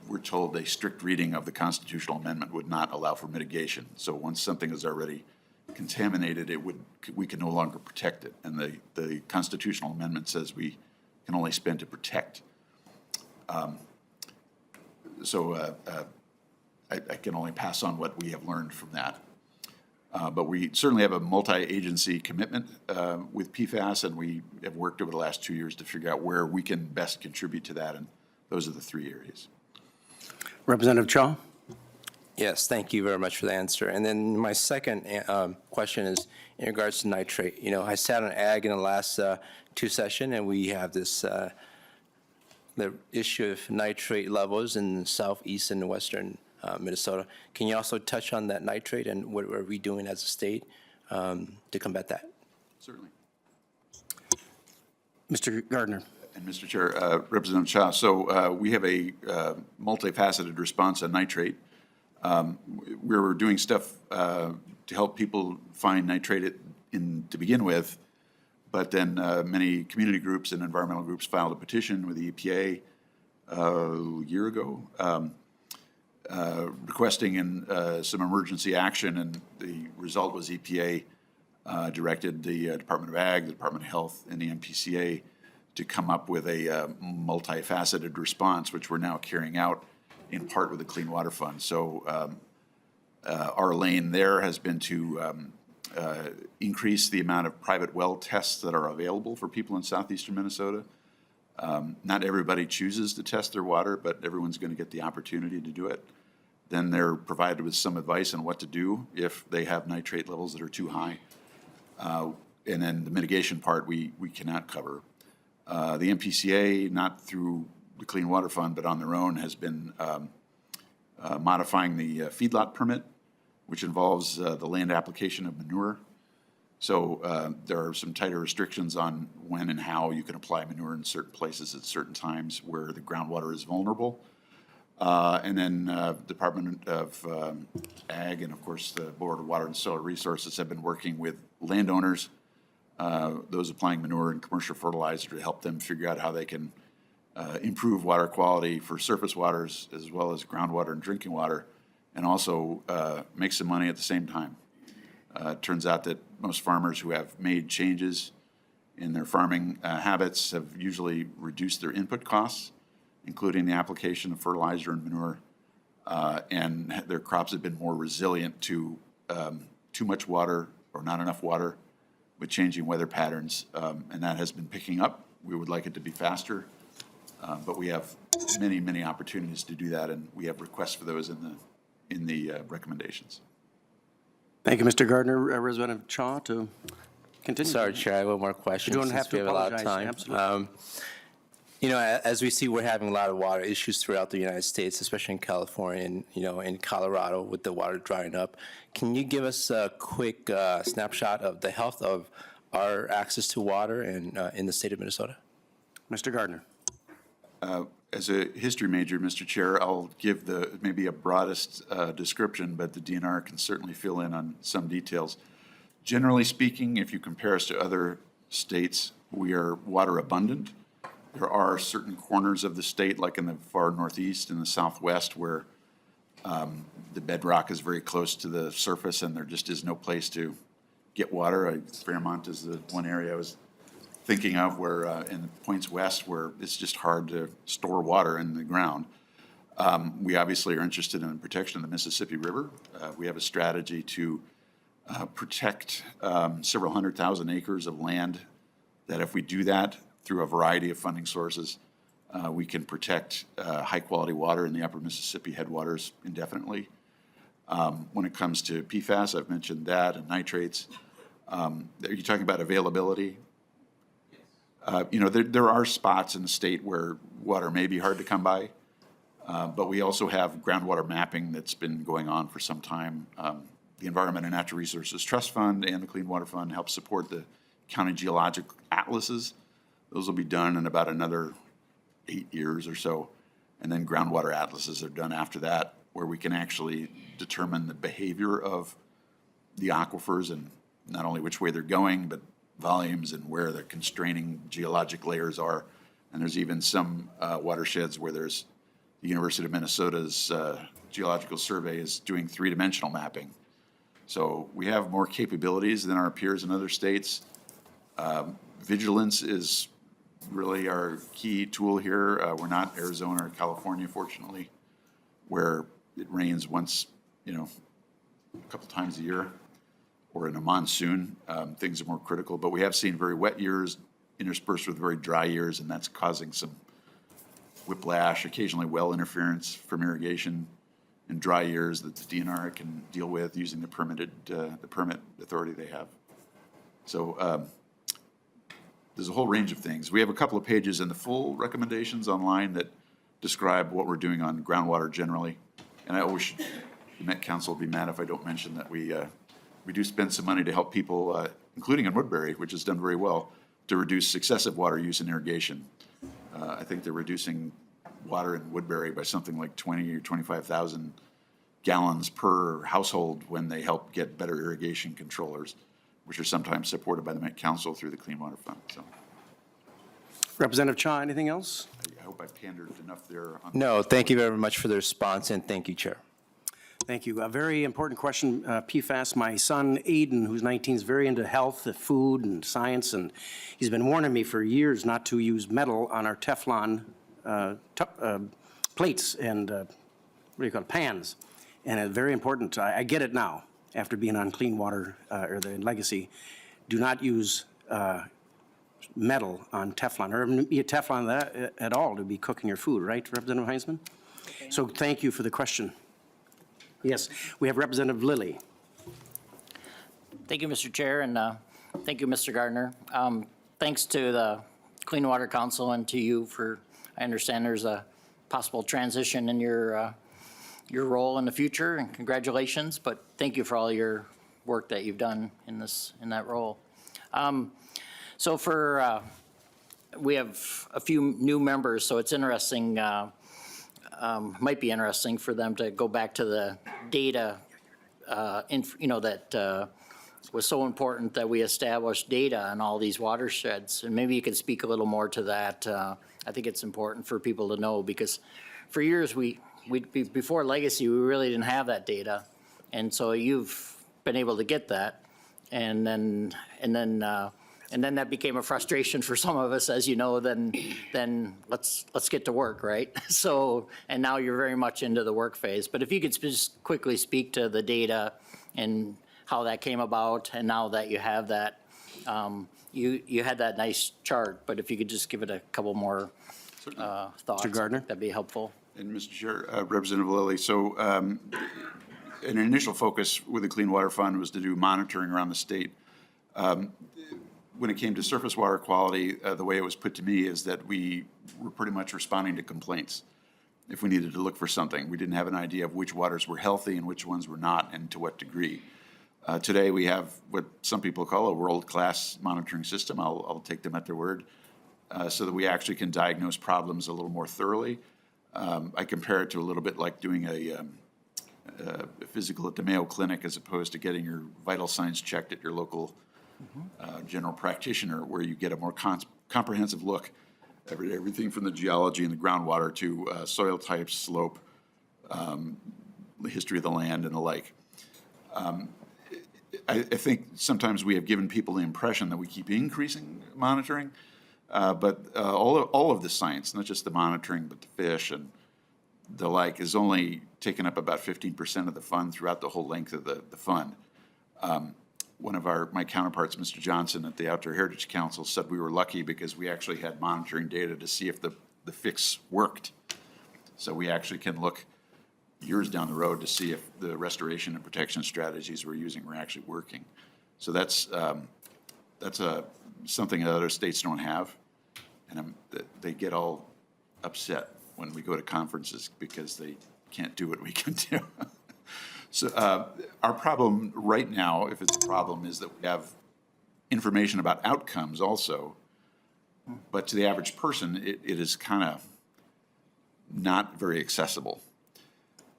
were told a strict reading of the constitutional amendment would not allow for mitigation. So once something is already contaminated, we can no longer protect it, and the constitutional amendment says we can only spend to protect. I can only pass on what we have learned from that. But we certainly have a multi-agency commitment with PFAS, and we have worked over the last 2 years to figure out where we can best contribite to that, and those are the three areas. Representative Cha. Yes, thank you very much for the answer. And then my second question is in regards to nitrate. You know, I sat on ag in the last two sessions, and we have this the issue of nitrate levels in southeast and western Minnesota. Can you also touch on that nitrate and what are we doing as a state to combat that? Certainly. Mr. Gardner. And Mr. Chair, Representative Cha, so we have a multifaceted response on nitrate. We're doing stuff to help people find nitrate to begin with, but then many community groups and environmental groups filed a petition with the EPA a year ago requesting some emergency action, and the result was EPA directed the Department of Ag, the Department of Health, and the MPCA to come up with a multifaceted response, which we're now carrying out in part with the Clean Water Fund. So our lane there has been to increase the amount of private well tests that are available for people in southeastern Minnesota. Not everybody chooses to test their water, but everyone's going to get the opportunity to do it. Then they're provided with some advice on what to do if they have nitrate levels that are too high. And then the mitigation part we cannot cover. The MPCA, not through the Clean Water Fund, but on their own, has been modifying the feedlot permit, which involves the land application of manure. So there are some tighter restrictions on when and how you can apply manure in certain places at certain times where the groundwater is vulnerable. And then Department of Ag and, of course, the Board of Water and Soil Resources have been working with landowners, those applying manure and commercial fertilizer, to help them figure out how they can improve water quality for surface waters as well as groundwater and drinking water, and also make some money at the same time. It turns out that most farmers who have made changes in their farming habits have usually reduced their input costs, including the application of fertilizer and manure, and their crops have been more resilient to too much water or not enough water with changing weather patterns, and that has been picking up. We would like it to be faster, but we have many, many opportunities to do that, and we have requests for those in the recommendations. Thank you, Mr. Gardner. Representative Chaw to continue. Sorry, Chair, I have one more question. You don't since have to we have a lot of apologize. time. Absolutely. You know, as we see, we're having a lot of water issues throughout the United States, especially in California and, you know, in Colorado with the water drying up. Can you give us a quick snapshot of the health of our access to water in the state of Minnesota? Mr. Gardner. As a history major, Mr. Chair, I'll give maybe a broadest description, but the DNR can certainly fill in on some details. Generally speaking, if you compare us to other states, we are water abundant. There are certain corners of the state, like in the far northeast and the southwest, where the bedrock is very close to the surface and there just is no place to get water. Fairmont is the one area I was thinking of, where in the points west, where it's just hard to store water in the ground. We obviously are interested in the protection of the Mississippi River. We have a strategy to protect several 100,000 acres of land, that if we do that through a variety of funding sources, we can protect high-quality water in the upper Mississippi headwaters indefinitely. When it comes to PFAS, I've mentioned that, and nitrates. Are you talking about availability? You know, there are spots in the state where water may be hard to come by, but we also have groundwater mapping that's been going on for some time. The Environment and Natural Resources Trust Fund and the Clean Water Fund help support the county geologic atlases. Those will be done in about another 8 years or so. And then groundwater atlases are done after that, where we can actually determine the behavior of the aquifers and not only which way they're going, but volumes and where the constraining geologic layers are. And there's even some watersheds where there's the University of Minnesota's Geological Survey is doing three-dimensional mapping. So we have more capabilities than our peers in other states. Vigilance is really our key tool here. We're not Arizona or California, fortunately, where it rains once, you know, a couple times a year, or in a monsoon. Things are more critical, but we have seen very wet years interspersed with very dry years, and that's causing some whiplash, occasionally well interference from irrigation in dry years that the DNR can deal with using the permit authority they have. So there's a whole range of things. We have a couple of pages in the full recommendations online that describe what we're doing on groundwater generally. And I always should, the Met Council will be mad if I don't mention that we do spend some money to help people, including in Woodbury, which has done very well, to reduce excessive water use in irrigation. I think they're reducing water in Woodbury by something like 20 or 25,000 gallons per household when they help get better irrigation controllers, which are sometimes supported by the Met Council through the Clean Water Fund. So, Representative Cha, anything else? I hope I've pandered enough there. No, thank you very much for the response, and thank you, Chair. Thank you. A very important question, PFAS. My son, Aiden, who's 19, is very into health, food, and science, and he's been warning me for years not to use metal on our Teflon plates and, what do you call it, pans. And it's very important. I get it now. after being on clean water, or the legacy, do not use metal on Teflon, or Teflon that at all to be cooking your food, right, Representative Heinzman? So thank you for the question. Yes, we have Representative Lilly. Thank you, Mr. Chair, and thank you, Mr. Gardner. Thanks to the Clean Water Council and to you for, I understand there's a possible transition in your role in the future, and congratulations, but thank you for all your work that you've done in that role. So we have a few new members, so it's interesting, might be interesting for them to go back to the data, that was so important that we established data on all these watersheds. And maybe you could speak a little more to that. I think it's important for people to know, because for years before Legacy, we really didn't have that data. And so you've been able to get that. And then that became a frustration for some of us, as you know, then let's get to work, right? So, and now you're very much into the work phase. But if you could just quickly speak to the data and how that came about, and now that you have that, you had that nice chart, but if you could just give it a couple more thoughts, Mr. Gardner? that'd be helpful. And Mr. Chair, Representative Lilly, so an initial focus with the Clean Water Fund was to do monitoring around the state. When it came to surface water quality, the way it was put to me is that we were pretty much responding to complaints. If we needed to look for something, we didn't have an idea of which waters were healthy and which ones were not, and to what degree. Today, we have what some people call a world-class monitoring system. I'll take them at their word, so that we actually can diagnose problems a little more thoroughly. I compare it to a little bit like doing a physical at the Mayo Clinic, as opposed to getting your vital signs checked at your local general practitioner, where you get a more comprehensive look at everything from the geology and the groundwater to soil types, slope, the history of the land, and the like. I think sometimes we have given people the impression that we keep increasing monitoring, but all of the science, not just the monitoring, but the fish and the like, is only taken up about 15% of the fund throughout the whole length of the fund. One of my counterparts, Mr. Johnson at the Outdoor Heritage Council, said we were lucky because we actually had monitoring data to see if the fix worked. So we actually can look years down the road to see if the restoration and protection strategies we're using were actually working. So that's something that other states don't have, and they get all upset when we go to conferences because they can't do what we can do. So our problem right now, if it's a problem, is that we have information about outcomes also, but to the average person, it is kind of not very accessible.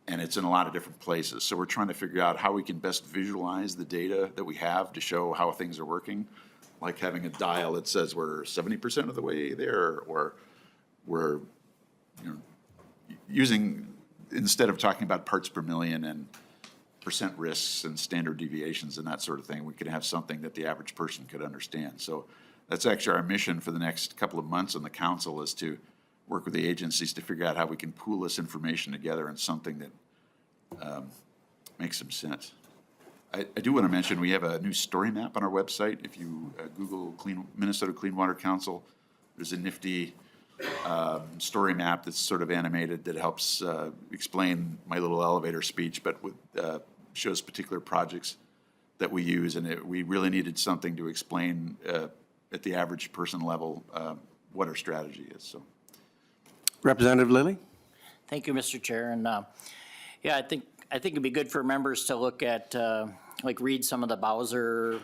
And it's in a lot of different places. So we're trying to figure out how we can best visualize the data that we have to show how things are working, like having a dial that says we're 70% of the way there, or we're using, instead of talking about parts per million and percent risks and standard deviations and that sort of thing, we could have something that the average person could understand. So that's actually our mission for the next couple of months on the council, is to work with the agencies to figure out how we can pool this information together in something that makes some sense. I do want to mention we have a new story map on our website. If you Google Minnesota Clean Water Council, there's a nifty story map that's sort of animated that helps explain my little elevator speech, but shows particular projects that we use. And we really needed something to explain at the average person level what our strategy is. So. Representative Lilly? Thank you, Mr. Chair. And yeah, I think it'd be good for members to look at, read some of the Bowser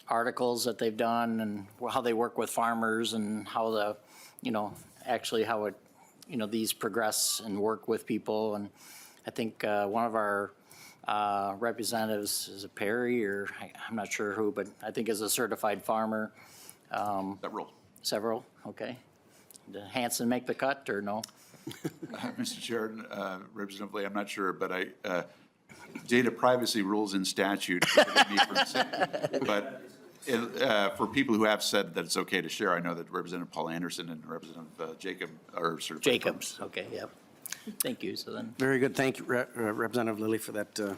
articles that they've done, and how they work with farmers, and how actually how it, these progress and work with people. And I think one of our representatives is a Perry, or I'm not sure who, but I think is a certified farmer. Several, okay. Did Hanson make the cut, or no? Mr. Chair, Representative Lee, I'm not sure, but data privacy rules in statute prohibit me from, but for people who have said that it's okay to share, I know that Representative Paul Anderson and Representative Jacob are certified. Jacobs, okay, yep. Thank you. So then. Very good. Thank you, Representative Lilly, for that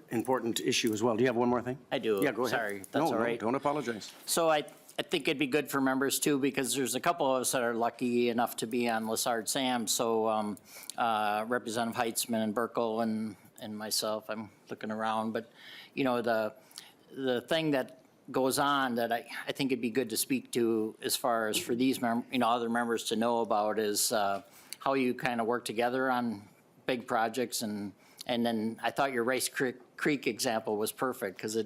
important issue as well. Do you have one more thing? I do. Yeah, go ahead. Sorry, that's all No, right. don't apologize. So I think it'd be good for members too, because there's a couple of us that are lucky enough to be on Lessard Sam. So Representative Heitzman and Burkle and myself, I'm looking around. But, you know, the thing that goes on that I think it'd be good to speak to as far as for these, other members to know about is how you kind of work together on big projects. And then I thought your Rice Creek example was perfect because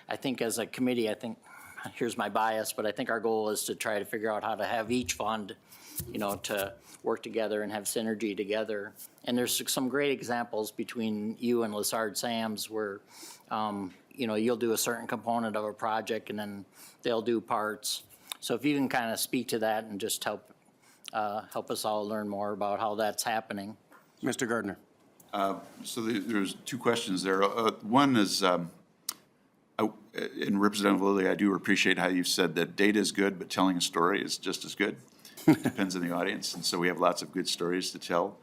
I think as a committee, here's my bias, but I think our goal is to try to figure out how to have each fund, to work together and have synergy together. And there's some great examples between you and Lessard Sams where, you'll do a certain component of a project and then they'll do parts. So if you can kind of speak to that and just help us all learn more about how that's happening. Mr. Gardner. So there's two questions there. One is, in Representative Lilly, I do appreciate how you've said that data is good, but telling a story is just as good. Depends on the audience. And so we have lots of good stories to tell.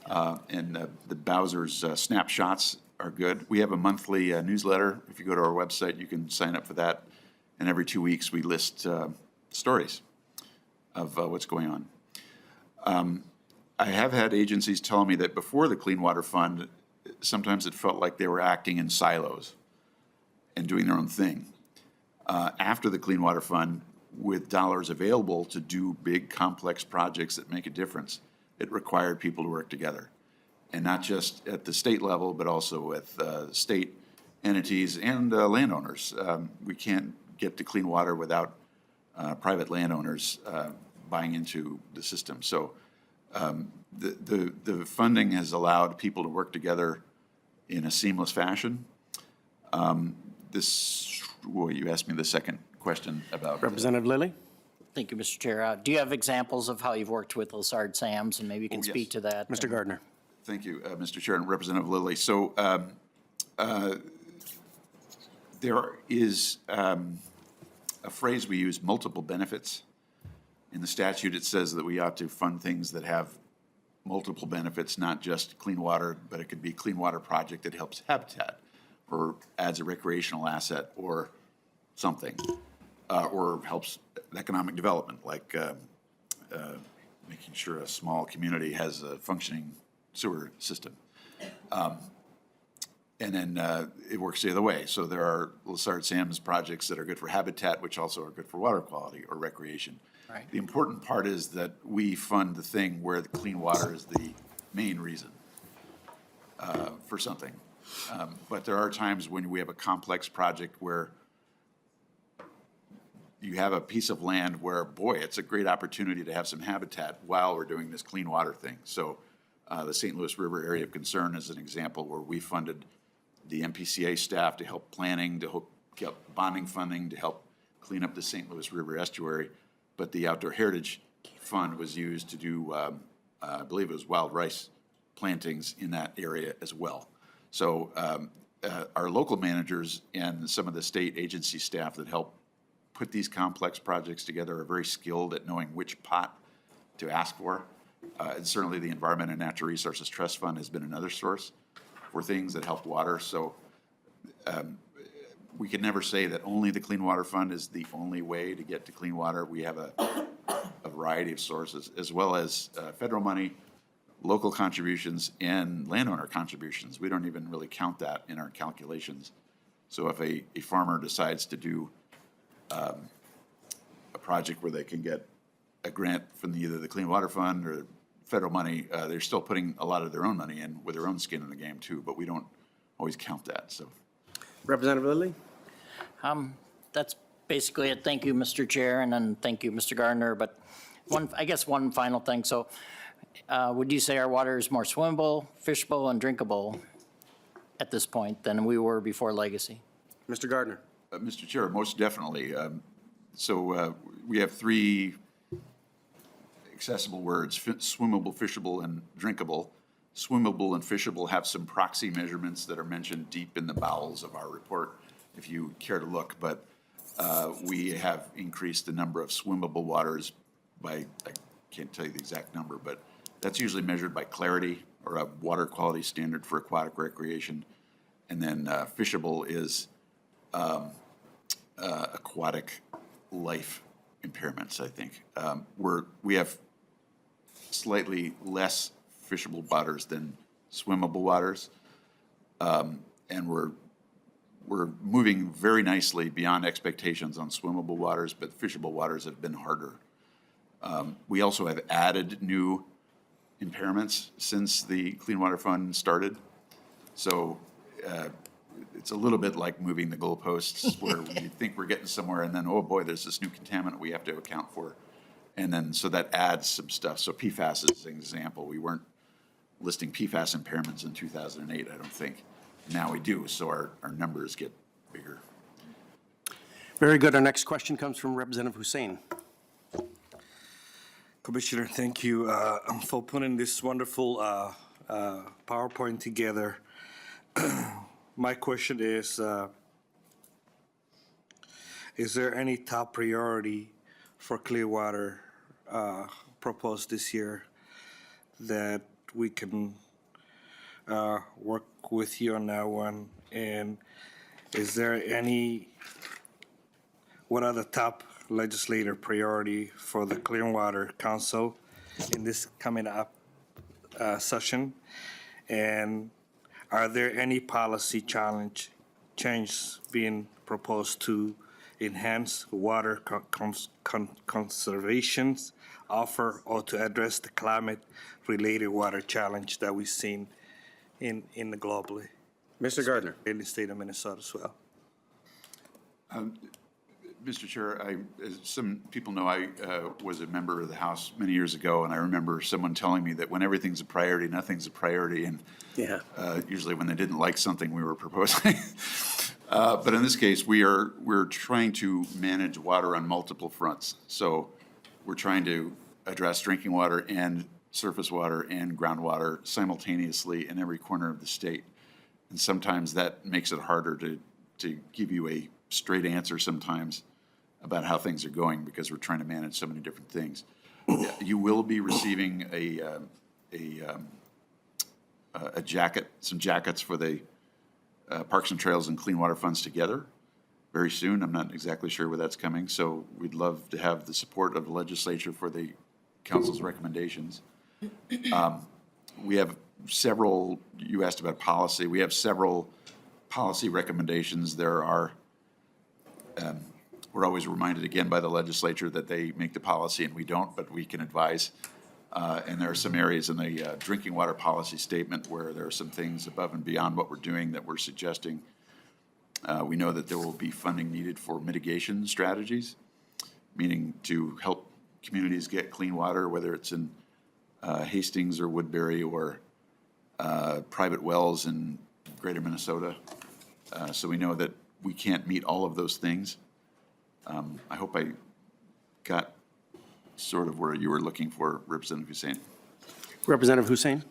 And the Bowser's snapshots are good. We have a monthly newsletter. If you go to our website, you can sign up for that. And every 2 weeks, we list stories of what's going on. I have had agencies tell me that before the Clean Water Fund, sometimes it felt like they were acting in silos and doing their own thing. After the Clean Water Fund, with dollars available to do big, complex projects that make a difference, it required people to work together. And not just at the state level, but also with state entities and landowners. We can't get to clean water without private landowners buying into the system. So the funding has allowed people to work together in a seamless fashion. You asked me the second question about. Representative Lilly? Thank you, Mr. Chair. Do you have examples of how you've worked with Lessard Sams, and maybe you can yes. speak to that? Mr. Gardner. Thank you, Mr. Chair and Representative Lilly. So there is a phrase we use, multiple benefits. In the statute, it says that we ought to fund things that have multiple benefits, not just clean water, but it could be a clean water project that helps habitat or adds a recreational asset or something, or helps economic development, like making sure a small community has a functioning sewer system. And then it works the other way. So there are Lessard Sams projects that are good for habitat, which also are good for water quality or recreation. Right. The important part is that we fund the thing where the clean water is the main reason for something. But there are times when we have a complex project where you have a piece of land where, boy, it's a great opportunity to have some habitat while we're doing this clean water thing. So the St. Louis River Area of Concern is an example where we funded the MPCA staff to help planning, to help get bonding funding, to help clean up the St. Louis River estuary. But the Outdoor Heritage Fund was used to do, I believe it was wild rice plantings in that area as well. So our local managers and some of the state agency staff that help put these complex projects together are very skilled at knowing which pot to ask for. And certainly the Environment and Natural Resources Trust Fund has been another source for things that help water. So we can never say that only the Clean Water Fund is the only way to get to clean water. We have a variety of sources, as well as federal money, local contributions, and landowner contributions. We don't even really count that in our calculations. So if a farmer decides to do a project where they can get a grant from either the Clean Water Fund or federal money, they're still putting a lot of their own money in with their own skin in the game too, but we don't always count that, so. Representative Lilly? That's basically it. Thank you, Mr. Chair, and then thank you, Mr. Gardner. But I guess one final thing. So would you say our water is more swimmable, fishable, and drinkable at this point than we were before Legacy? Mr. Gardner? Mr. Chair, most definitely. So we have three accessible words, swimmable, fishable, and drinkable. Swimmable and fishable have some proxy measurements that are mentioned deep in the bowels of our report, if you care to look. But we have increased the number of swimmable waters by, I can't tell you the exact number, but that's usually measured by clarity or a water quality standard for aquatic recreation. And then fishable is aquatic life impairments, I think. We have slightly less fishable waters than swimmable waters. And we're moving very nicely beyond expectations on swimmable waters, but fishable waters have been harder. We also have added new impairments since the Clean Water Fund started. So it's a little bit like moving the goalposts where we think we're getting somewhere and then, oh boy, there's this new contaminant we have to account for. And then, so that adds some stuff. So PFAS is an example. We weren't listing PFAS impairments in 2008, I don't think. Now we do, so our numbers get bigger. Very good. Our next question comes from Representative Hussein. Commissioner, thank you for putting this wonderful PowerPoint together. My question is there any top priority for Clearwater proposed this year that we can work with you on that one? And is there what are the top legislative priority for the Clean Water Council in this coming up session? And are there any policy changes being proposed to enhance water conservation offer or to address the climate-related water challenge that we've seen in the globally? Mr. Gardner. In the state of Minnesota as well. Mr. Chair, as some people know, I was a member of the House many years ago, and I remember someone telling me that when everything's a priority, nothing's a priority, and usually when they didn't like something we were proposing. But in this case, we're trying to manage water on multiple fronts. So we're trying to address drinking water and surface water and groundwater simultaneously in every corner of the state. And sometimes that makes it harder to give you a straight answer sometimes about how things are going because we're trying to manage so many different things. You will be receiving some jackets for the Parks and Trails and Clean Water Funds together very soon. I'm not exactly sure where that's coming, so we'd love to have the support of the legislature for the council's recommendations. We have several, you asked about policy, we have several policy recommendations. There are, we're always reminded again by the legislature that they make the policy and we don't, but we can advise. And there are some areas in the drinking water policy statement where there are some things above and beyond what we're doing that we're suggesting. We know that there will be funding needed for mitigation strategies, meaning to help communities get clean water, whether it's in Hastings or Woodbury or private wells in greater Minnesota. So we know that we can't meet all of those things. I hope I got sort of where you were looking for, Representative Hussein. Representative Hussein.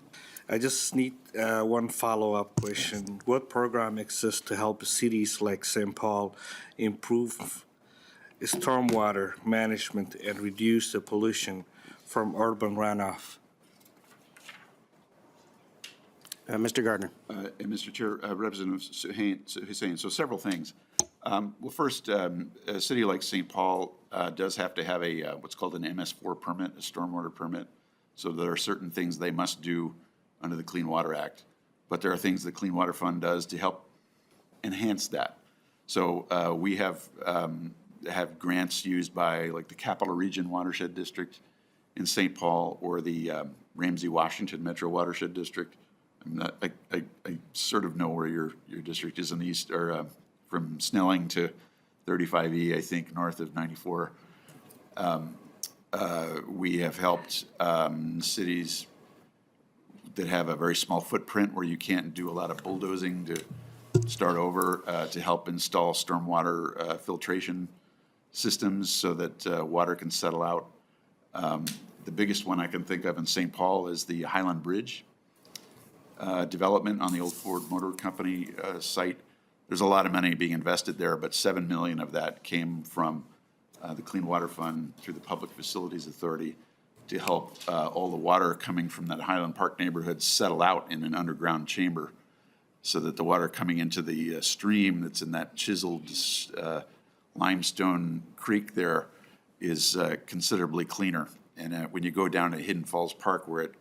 I just need one follow-up question. What program exists to help cities like St. Paul improve stormwater management and reduce the pollution from urban runoff? Mr. Gardner. And Mr. Chair, Representative Hussein, so several things. Well, first, a city like St. Paul does have to have a what's called an MS4 permit, a stormwater permit. So there are certain things they must do under the Clean Water Act. But there are things the Clean Water Fund does to help enhance that. So we have grants used by like the Capital Region Watershed District in St. Paul or the Ramsey Washington Metro Watershed District. I sort of know where your district is in the east, or from Snelling to 35E, I think, north of 94. We have helped cities that have a very small footprint where you can't do a lot of bulldozing to start over, to help install stormwater filtration systems so that water can settle out. The biggest one I can think of in St. Paul is the Highland Bridge development on the old Ford Motor Company site. There's a lot of money being invested there, but $7 million of that came from the Clean Water Fund through the Public Facilities Authority to help all the water coming from that Highland Park neighborhood settle out in an underground chamber so that the water coming into the stream that's in that chiseled limestone creek there is considerably cleaner. And when you go down to Hidden Falls Park where it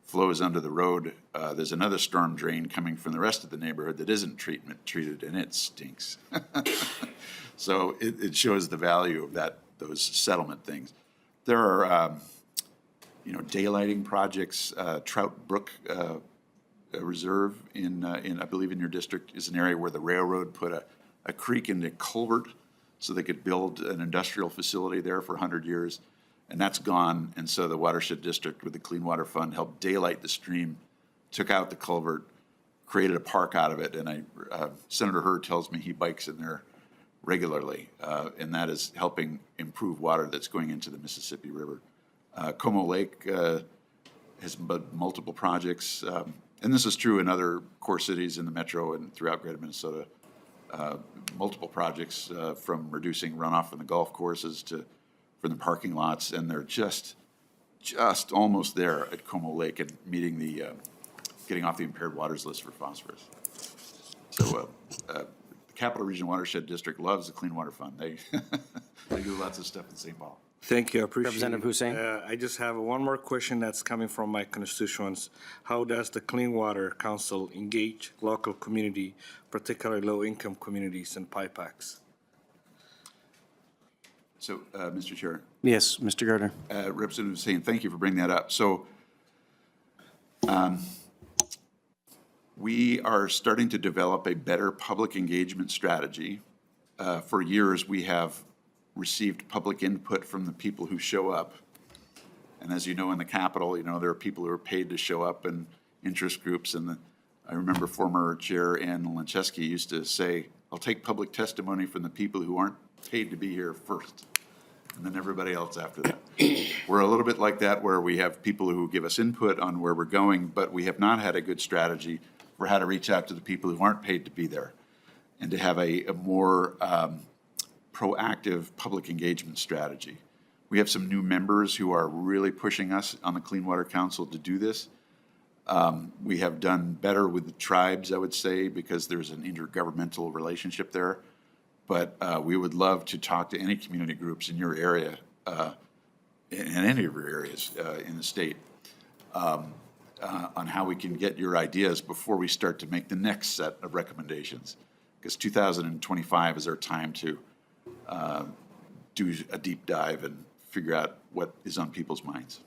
flows under the road, there's another storm drain coming from the rest of the neighborhood that isn't treated, and it stinks. So it shows the value of those settlement things. There are, daylighting projects. Trout Brook Reserve I believe in your district is an area where the railroad put a creek into culvert so they could build an industrial facility there for 100 years. And that's gone, and so the watershed district with the Clean Water Fund helped daylight the stream, took out the culvert, created a park out of it, and Senator Hurd tells me he bikes in there regularly, and that is helping improve water that's going into the Mississippi River. Como Lake has multiple projects, and this is true in other core cities in the metro and throughout greater Minnesota. Multiple projects from reducing runoff from the golf courses from the parking lots, and they're just almost there at Como Lake and meeting getting off the impaired waters list for phosphorus. So the Capital Region Watershed District loves the Clean Water Fund. They do lots of stuff in St. Paul. Thank you, I appreciate it. Representative Hussein. I just have one more question that's coming from my constituents. How does the Clean Water Council engage local community, particularly low-income communities and PIPACs? So, Mr. Chair. Yes, Mr. Gardner. Representative Hussein, thank you for bringing that up. So we are starting to develop a better public engagement strategy. For years, we have received public input from the people who show up. And as you know, in the Capitol, there are people who are paid to show up and interest groups. And I remember former Chair Ann Lencheski used to say, I'll take public testimony from the people who aren't paid to be here first, and then everybody else after that. We're a little bit like that, where we have people who give us input on where we're going, but we have not had a good strategy for how to reach out to the people who aren't paid to be there and to have a more proactive public engagement strategy. We have some new members who are really pushing us on the Clean Water Council to do this. We have done better with the tribes, I would say, because there's an intergovernmental relationship there. But we would love to talk to any community groups in your area, in any of your areas in the state, on how we can get your ideas before we start to make the next set of recommendations. Because 2025 is our time to do a deep dive and figure out what is on people's minds.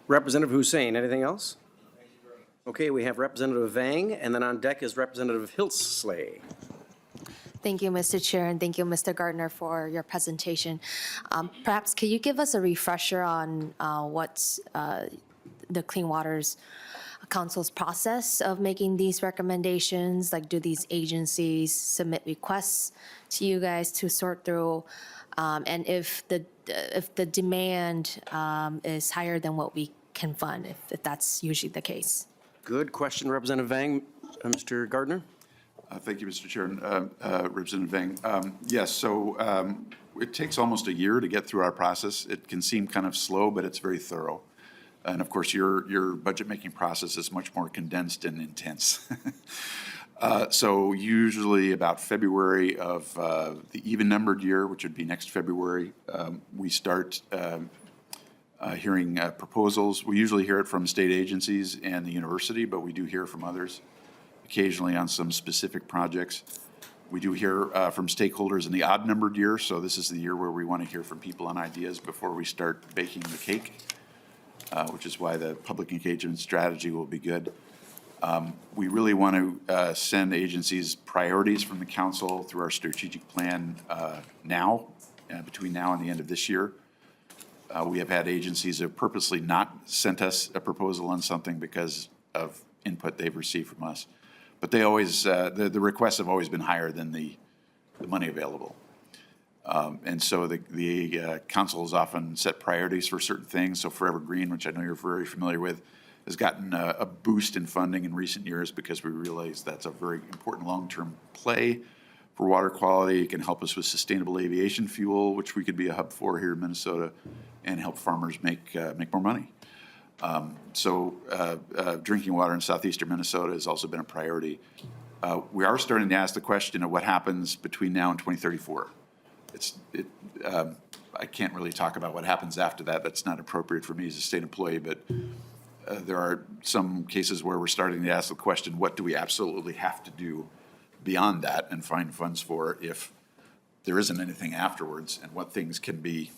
Representative Hussein, anything else? Okay, we have Representative Vang, and then on deck is Representative Hiltsley. Thank you, Mr. Chair, and thank you, Mr. Gardner, for your presentation. Perhaps could you give us a refresher on what's the Clean Waters Council's process of making these recommendations? Like, do these agencies submit requests to you guys to sort through? And if the demand is higher than what we can fund, if that's usually the case? Good question, Representative Vang. Mr. Gardner? Thank you, Mr. Chair. Representative Vang. Yes, so it takes almost a year to get through our process. It can seem kind of slow, but it's very thorough. And of course, your budget-making process is much more condensed and intense. So usually about February of the even-numbered year, which would be next February, we start hearing proposals. We usually hear it from state agencies and the university, but we do hear from others occasionally on some specific projects. We do hear from stakeholders in the odd-numbered year, so this is the year where we want to hear from people on ideas before we start baking the cake, which is why the public engagement strategy will be good. We really want to send agencies priorities from the council through our strategic plan between now and the end of this year. We have had agencies that have purposely not sent us a proposal on something because of input they've received from us. But they always, the requests have always been higher than the money available. And so the council has often set priorities for certain things. So Forever Green, which I know you're very familiar with, has gotten a boost in funding in recent years because we realize that's a very important long-term play for water quality. It can help us with sustainable aviation fuel, which we could be a hub for here in Minnesota, and help farmers make more money. So drinking water in southeastern Minnesota has also been a priority. We are starting to ask the question of what happens between now and 2034. I can't really talk about what happens after that. That's not appropriate for me as a state employee, but there are some cases where we're starting to ask the question, what do we absolutely have to do beyond that and find funds for if there isn't anything afterwards, and what things can be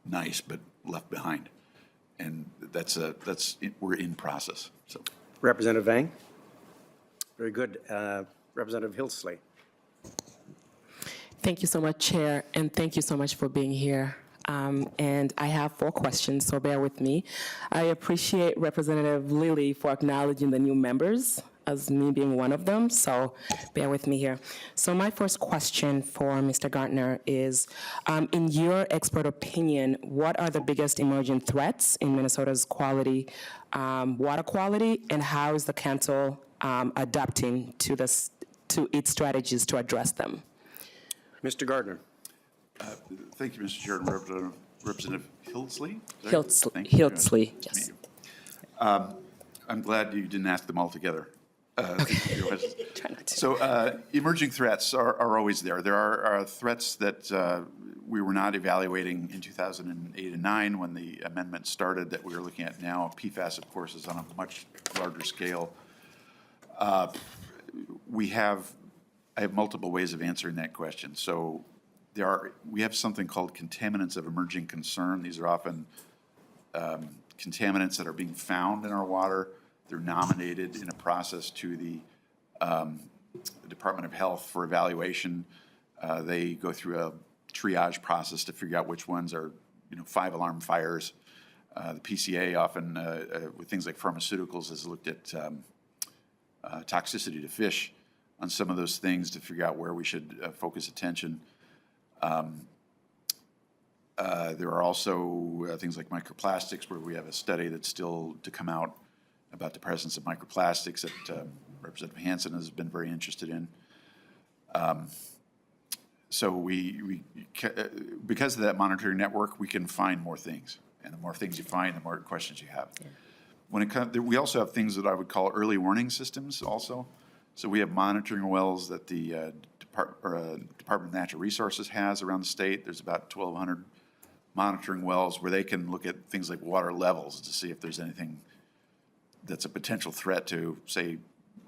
nice but left behind? And we're in process, so. Representative Vang? Very good. Representative Hillsley? Thank you so much, Chair, and thank you so much for being here. And I have 4 questions, so bear with me. I appreciate Representative Lilly for acknowledging the new members, as me being one of them, so bear with me here. So my first question for Mr. Gardner is, in your expert opinion, what are the biggest emerging threats in Minnesota's water quality, and how is the council adapting to its strategies to address them? Mr. Gardner? Thank you, Mr. Chair, and Representative Hillsley? Hillsley, yes. I'm glad you didn't ask them all together. So emerging threats are always there. There are threats that we were not evaluating in 2008 and 9 when the amendment started that we are looking at now. PFAS, of course, is on a much larger scale. I have multiple ways of answering that question. So we have something called contaminants of emerging concern. These are often contaminants that are being found in our water. They're nominated in a process to the Department of Health for evaluation. They go through a triage process to figure out which ones are, 5-alarm fires. The PCA often, with things like pharmaceuticals, has looked at toxicity to fish on some of those things to figure out where we should focus attention. There are also things like microplastics, where we have a study that's still to come out about the presence of microplastics that Representative Hansen has been very interested in. So because of that monitoring network, we can find more things. And the more things you find, the more questions you have. Yeah. When it comes, we also have things that I would call early warning systems also. So we have monitoring wells that the Department of Natural Resources has around the state. There's about 1,200 monitoring wells where they can look at things like water levels to see if there's anything that's a potential threat to, say,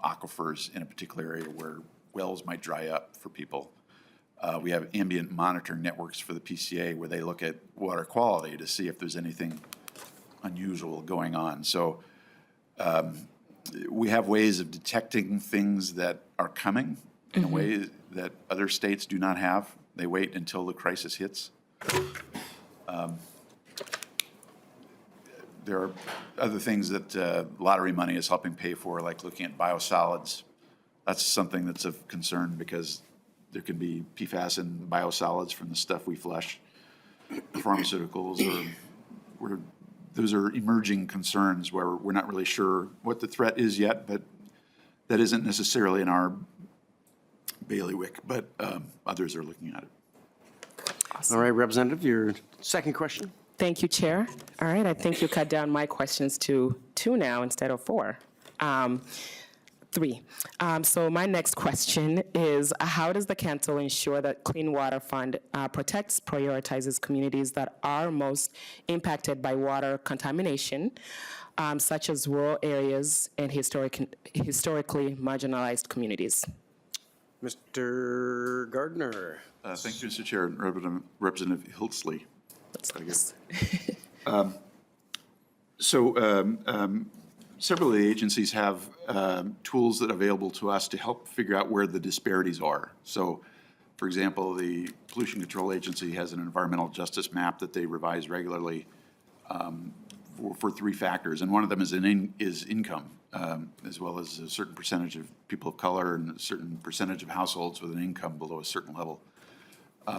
aquifers in a particular area where wells might dry up for people. We have ambient monitoring networks for the PCA where they look at water quality to see if there's anything unusual going on. So we have ways of detecting things that are coming in a way that other states do not have. They wait until the crisis hits. There are other things that lottery money is helping pay for, like looking at biosolids. That's something that's of concern because there can be PFAS in biosolids from the stuff we flush. Pharmaceuticals, those are emerging concerns where we're not really sure what the threat is yet, but that isn't necessarily in our bailiwick, but others are looking at it. Awesome. All right, Representative, your second question. Thank you, Chair. All right, I think you cut down my questions to 2 now instead of 4. 3. So my next question is, how does the council ensure that Clean Water Fund prioritizes communities that are most impacted by water contamination, such as rural areas and historically marginalized communities? Mr. Gardner. Thank you, Mr. Chair, and Representative Hillsley. That's nice. Several of the agencies have tools that are available to us to help figure out where the disparities are. So, for example, the Pollution Control Agency has an environmental justice map that they revise regularly for 3 factors, and one of them is income, as well as a certain percentage of people of color and a certain percentage of households with an income below a certain level.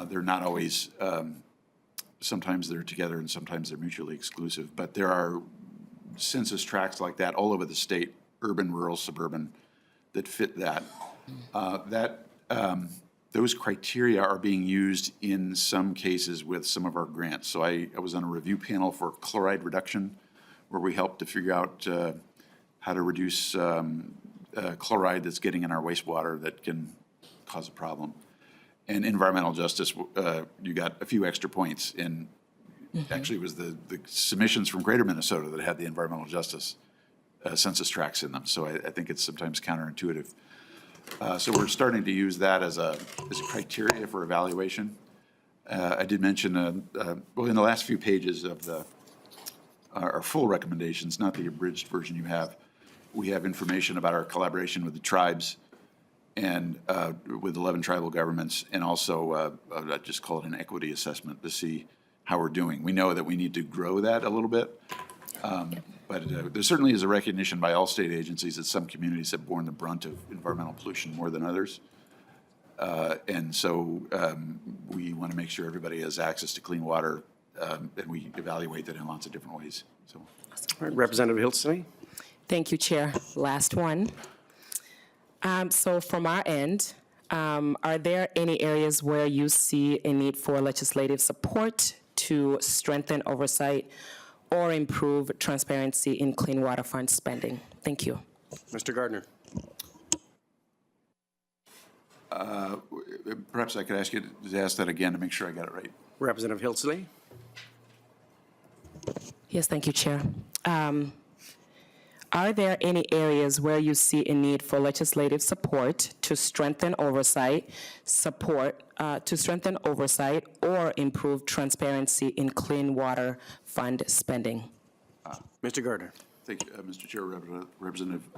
They're not always, sometimes they're together and sometimes they're mutually exclusive, but there are census tracts like that all over the state, urban, rural, suburban, that fit that. Those criteria are being used in some cases with some of our grants. So I was on a review panel for chloride reduction, where we helped to figure out how to reduce chloride that's getting in our wastewater that can cause a problem. And environmental justice, you got a few extra points in, actually it was the submissions from Greater Minnesota that had the environmental justice census tracts in them. So I think it's sometimes counterintuitive. So we're starting to use that as a criteria for evaluation. I did mention, well, in the last few pages of our full recommendations, not the abridged version you have, we have information about our collaboration with the tribes and with 11 tribal governments, and also I just call it an equity assessment to see how we're doing. We know that we need to grow that a little bit, but there certainly is a recognition by all state agencies that some communities have borne the brunt of environmental pollution more than others. And so we want to make sure everybody has access to clean water, and we evaluate that in lots of different ways. So, All right, Representative Hilton. Thank you, Chair. Last one. So from our end, are there any areas where you see a need for legislative support to strengthen oversight or improve transparency in clean water fund spending? Thank you. Mr. Gardner. perhaps I could ask you to ask that again to make sure I got it right. Representative Hiltzley. Yes, thank you, Chair. Are there any areas where you see a need for legislative support to strengthen oversight, or improve transparency in clean water fund spending? Mr. Gardner. Thank you, Mr. Chair, Representative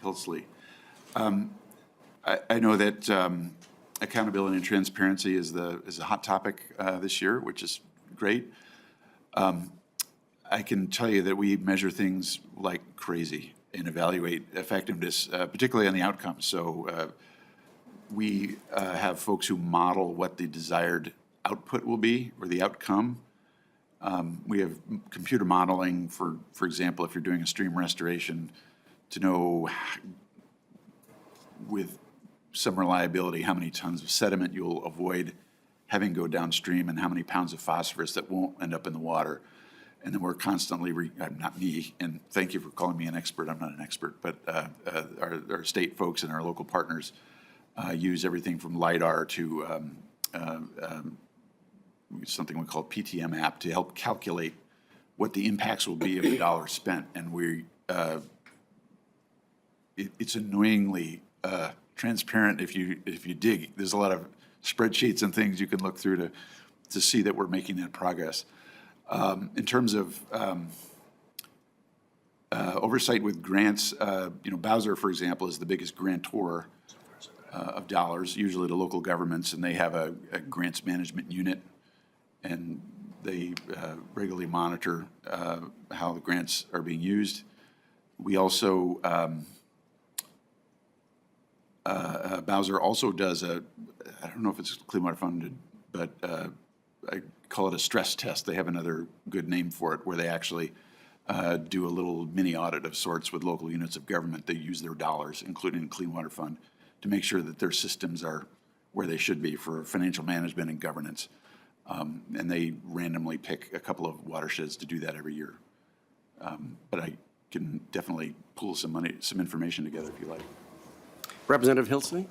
Hiltzley. I know that accountability and transparency is a hot topic this year, which is great. I can tell you that we measure things like crazy and evaluate effectiveness, particularly on the outcomes. So we have folks who model what the desired output will be or the outcome. We have computer modeling, for example, if you're doing a stream restoration, to know with some reliability how many tons of sediment you'll avoid having go downstream and how many pounds of phosphorus that won't end up in the water. And then we're constantly, not me, and thank you for calling me an expert, I'm not an expert, but our state folks and our local partners use everything from LiDAR to something we call PTM app to help calculate what the impacts will be of the dollar spent. And it's annoyingly transparent if you dig. There's a lot of spreadsheets and things you can look through to see that we're making that progress. In terms of oversight with grants, Bowser, for example, is the biggest grantor of dollars, usually to local governments, and they have a grants management unit, and they regularly monitor how the grants are being used. We also, Bowser also does I don't know if it's Clean Water Fund, but I call it a stress test. They have another good name for it, where they actually do a little mini audit of sorts with local units of government. They use their dollars, including the Clean Water Fund, to make sure that their systems are where they should be for financial management and governance. And they randomly pick a couple of watersheds to do that every year. But I can definitely pull some information together if you like. Representative Hiltzley.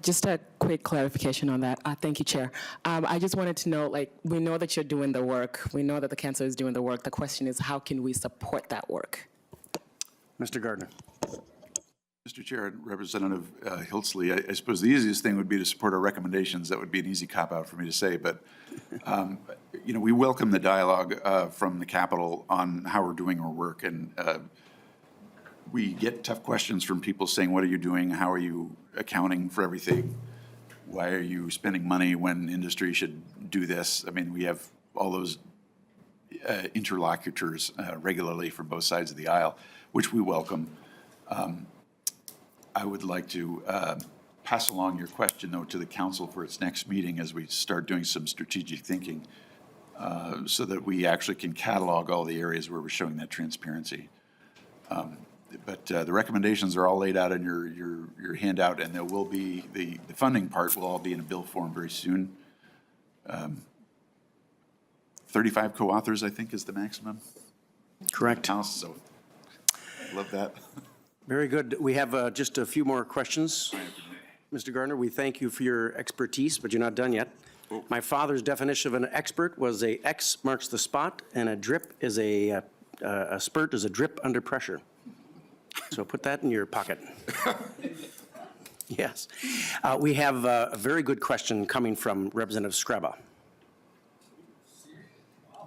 Just a quick clarification on that. Thank you, Chair. I just wanted to know, we know that you're doing the work. We know that the council is doing the work. The question is, how can we support that work? Mr. Gardner. Mr. Chair, Representative Hiltzley, I suppose the easiest thing would be to support our recommendations. That would be an easy cop-out for me to say, but we welcome the dialogue from the Capitol on how we're doing our work, and we get tough questions from people saying, what are you doing? How are you accounting for everything? Why are you spending money when industry should do this? I mean, we have all those interlocutors regularly from both sides of the aisle, which we welcome. I would like to pass along your question, though, to the council for its next meeting as we start doing some strategic thinking so that we actually can catalog all the areas where we're showing that transparency. But the recommendations are all laid out in your handout, and there will be, the funding part will all be in a bill form very soon. 35 co-authors, I think, is the maximum. Correct. House, so I love that. Very good. We have just a few more questions. Mr. Gardner, we thank you for your expertise, but you're not done yet. My father's definition of an expert was a X marks the spot, and a drip is a spurt is a drip under pressure. So put that in your pocket. Yes. We have a very good question coming from Representative Scraba.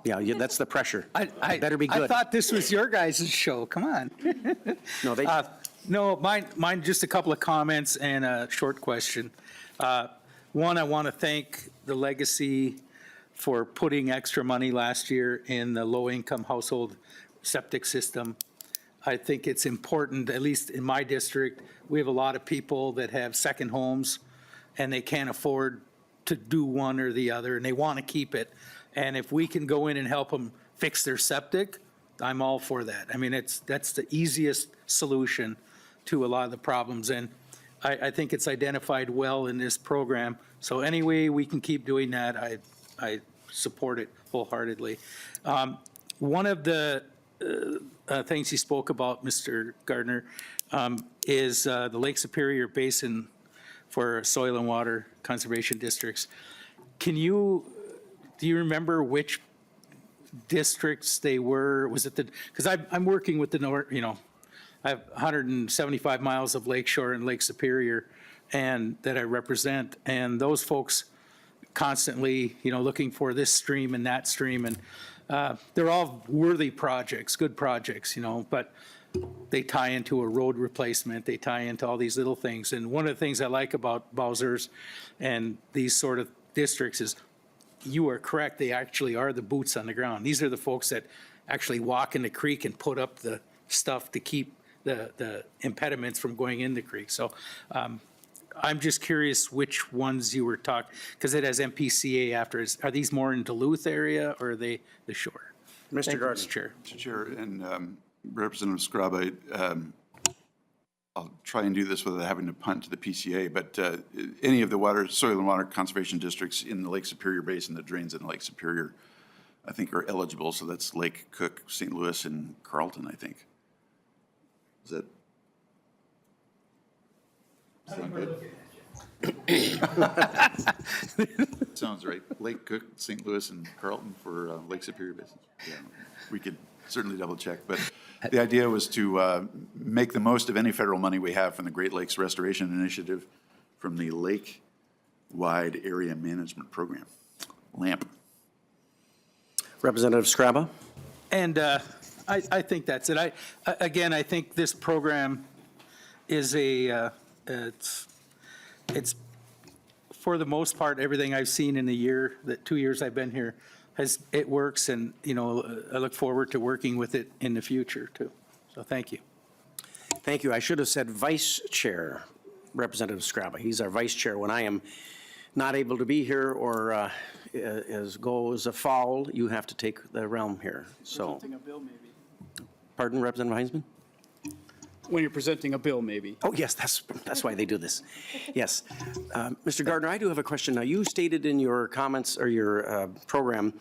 Yeah, that's the pressure. Better be good. I thought this was your guys' show. Come on. No, they. No, mine just a couple of comments and a short question. One, I want to thank the Legacy for putting extra money last year in the low-income household septic system. I think it's important, at least in my district, we have a lot of people that have second homes and they can't afford to do one or the other and they want to keep it. And if we can go in and help them fix their septic, I'm all for that. I mean, that's the easiest solution to a lot of the problems. And I think it's identified well in this program. So any way we can keep doing that, I support it wholeheartedly. One of the things he spoke about, Mr. Gardner, is the Lake Superior Basin for soil and water conservation districts. Do you remember which districts they were? Was it because I'm working with the north, I have 175 miles of lakeshore in Lake Superior and that I represent, and those folks constantly, looking for this stream and that stream, and they're all worthy projects, good projects, but they tie into a road replacement, they tie into all these little things. And one of the things I like about Bowser's and these sort of districts is, you are correct, they actually are the boots on the ground. These are the folks that actually walk in the creek and put up the stuff to keep the impediments from going in the creek. So I'm just curious which ones you were talking, because it has MPCA after. Are these more in Duluth area or are they the shore? Mr. Gardner. Mr. Chair. Mr. Chair, and Representative Scraba, I'll try and do this without having to punt to the PCA, but any of the soil and water conservation districts in the Lake Superior Basin that drains in Lake Superior, I think, are eligible. So that's Lake Cook, St. Louis, and Carlton, I think. Is that good? Sounds right. Lake Cook, St. Louis, and Carlton for Lake Superior Basin. Yeah, we could certainly double check, but the idea was to make the most of any federal money we have from the Great Lakes Restoration Initiative from the Lake-Wide Area Management Program, LAMP. Representative Scraba. And I think that's it. I think this program is it's for the most part, everything I've seen in the 2 years I've been here, it works, and I look forward to working with it in the future too. So thank you. Thank you. I should have said Vice Chair, Representative Scraba. He's our Vice Chair. When I am not able to be here or goes afoul, you have to take the realm here. So, Presenting a bill, maybe. Pardon, Representative Heinzman? When you're presenting a bill, maybe. Oh, yes, that's why they do this. Yes. Mr. Gardner, I do have a question. Now, you stated in your comments or your program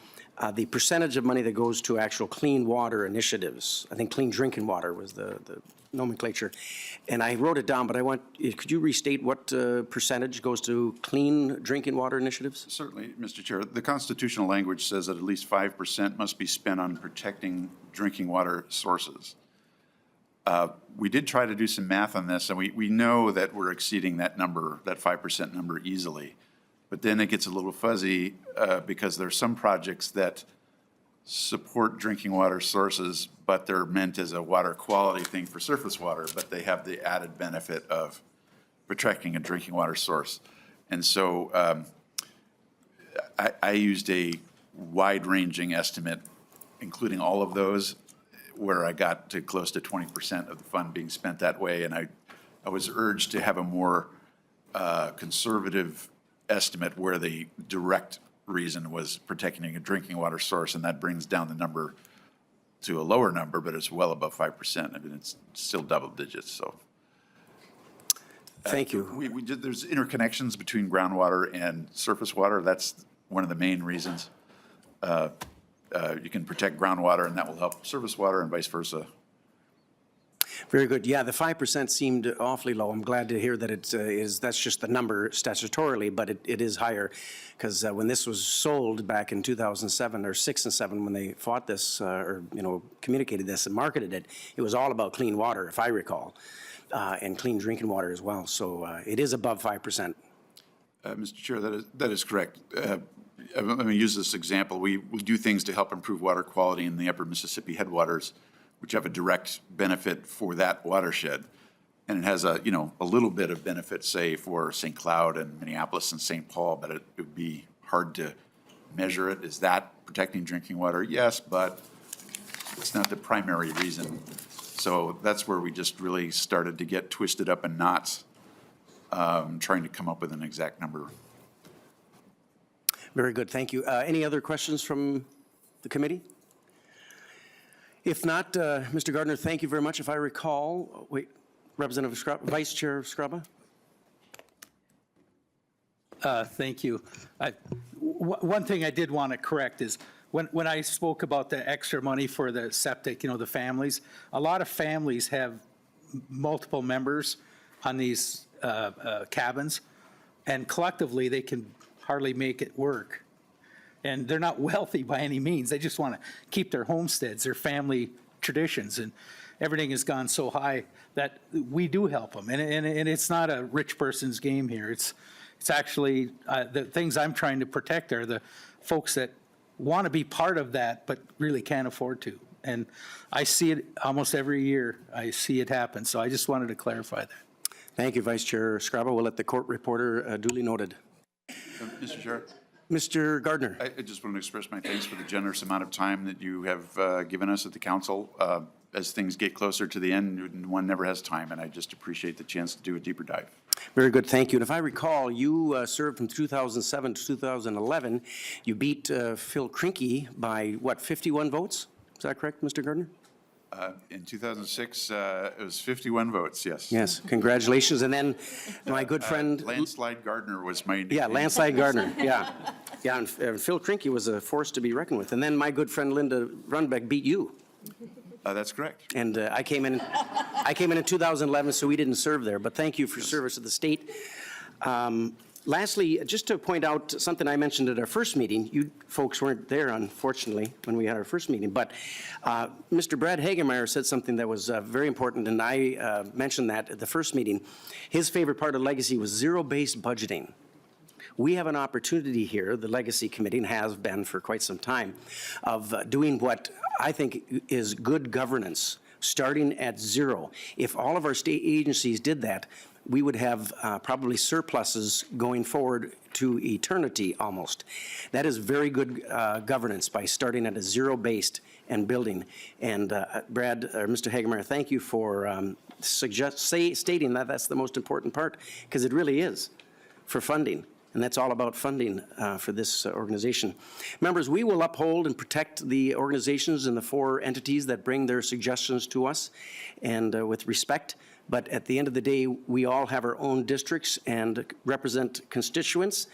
the percentage of money that goes to actual clean water initiatives. I think clean drinking water was the nomenclature. And I wrote it down, but could you restate what percentage goes to clean drinking water initiatives? Certainly, Mr. Chair. The constitutional language says that at least 5% must be spent on protecting drinking water sources. We did try to do some math on this, and we know that we're exceeding that number, that 5% number, easily. But then it gets a little fuzzy because there are some projects that support drinking water sources, but they're meant as a water quality thing for surface water, but they have the added benefit of protecting a drinking water source. And so I used a wide-ranging estimate, including all of those, where I got to close to 20% of the fund being spent that way. And I was urged to have a more conservative estimate where the direct reason was protecting a drinking water source, and that brings down the number to a lower number, but it's well above 5%. I mean, it's still double digits, so. Thank you. There's interconnections between groundwater and surface water. That's one of the main reasons. You can protect groundwater, and that will help surface water, and vice versa. Very good. Yeah, the 5% seemed awfully low. I'm glad to hear that that's just the number statutorily, but it is higher. Because when this was sold back in 2007 or 6 and 7, when they fought this or, communicated this and marketed it, it was all about clean water, if I recall, and clean drinking water as well. So it is above 5%. Mr. Chair, that is correct. Let me use this example. We do things to help improve water quality in the upper Mississippi headwaters, which have a direct benefit for that watershed. And it has a little bit of benefit, say, for St. Cloud and Minneapolis and St. Paul, but it would be hard to measure it. Is that protecting drinking water? Yes, but it's not the primary reason. So that's where we just really started to get twisted up in knots, trying to come up with an exact number. Very good. Thank you. Any other questions from the committee? If not, Mr. Gardner, thank you very much. If I recall, Representative Scraba, Vice Chair Scraba. Thank you. One thing I did want to correct is when I spoke about the extra money for the septic, the families, a lot of families have multiple members on these cabins, and collectively they can hardly make it work. And they're not wealthy by any means. They just want to keep their homesteads, their family traditions, and everything has gone so high that we do help them. And it's not a rich person's game here. It's actually the things I'm trying to protect are the folks that want to be part of that but really can't afford to. And I see it almost every year. I see it happen. So I just wanted to clarify that. Thank you, Vice Chair Scraba. We'll let the court reporter duly noted. Mr. Chair? Mr. Gardner. I just want to express my thanks for the generous amount of time that you have given us at the council. As things get closer to the end, one never has time, and I just appreciate the chance to do a deeper dive. Very good, thank you. And if I recall, you served from 2007 to 2011. You beat Phil Krinke by, what, 51 votes? Is that correct, Mr. Gardner? In 2006, it was 51 votes, yes. Yes, congratulations. And then my good friend... Landslide Gardner was my nickname. Yeah, Landslide Gardner, yeah. Yeah, and Phil Krinke was a force to be reckoned with. And then my good friend Linda Runbeck beat you. That's correct. And I came in in 2011, so we didn't serve there. But thank you for service to the state. Lastly, just to point out something I mentioned at our first meeting. You folks weren't there, unfortunately, when we had our first meeting. But Mr. Brad Hagemeyer said something that was very important, and I mentioned that at the first meeting. His favorite part of Legacy was zero-based budgeting. We have an opportunity here, the Legacy Committee, and has been for quite some time, of doing what I think is good governance, starting at zero. If all of our state agencies did that, we would have probably surpluses going forward to eternity almost. That is very good governance by starting at a zero-based and building. And Brad, or Mr. Hagemeyer, thank you for stating that that's the most important part, because it really is for funding. And that's all about funding for this organization. Members, we will uphold and protect the organizations and the 4 entities that bring their suggestions to us, and with respect. But at the end of the day, we all have our own districts and represent constituents.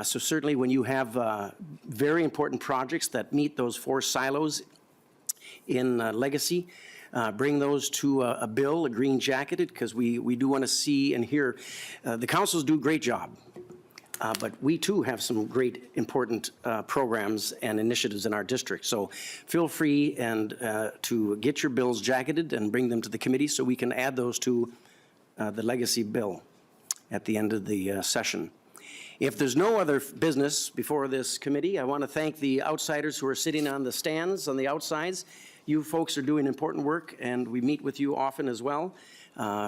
So certainly when you have very important projects that meet those 4 silos in Legacy, bring those to a bill, a green jacketed, because we do want to see and hear. The councils do a great job. But we too have some great important programs and initiatives in our district. So feel free and to get your bills jacketed and bring them to the committee so we can add those to the legacy bill at the end of the session. If there's no other business before this committee, I want to thank the outsiders who are sitting on the stands on the outsides. You folks are doing important work, and we meet with you often as well.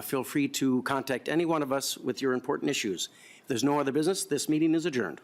Feel free to contact any one of us with your important issues. If there's no other business, this meeting is adjourned.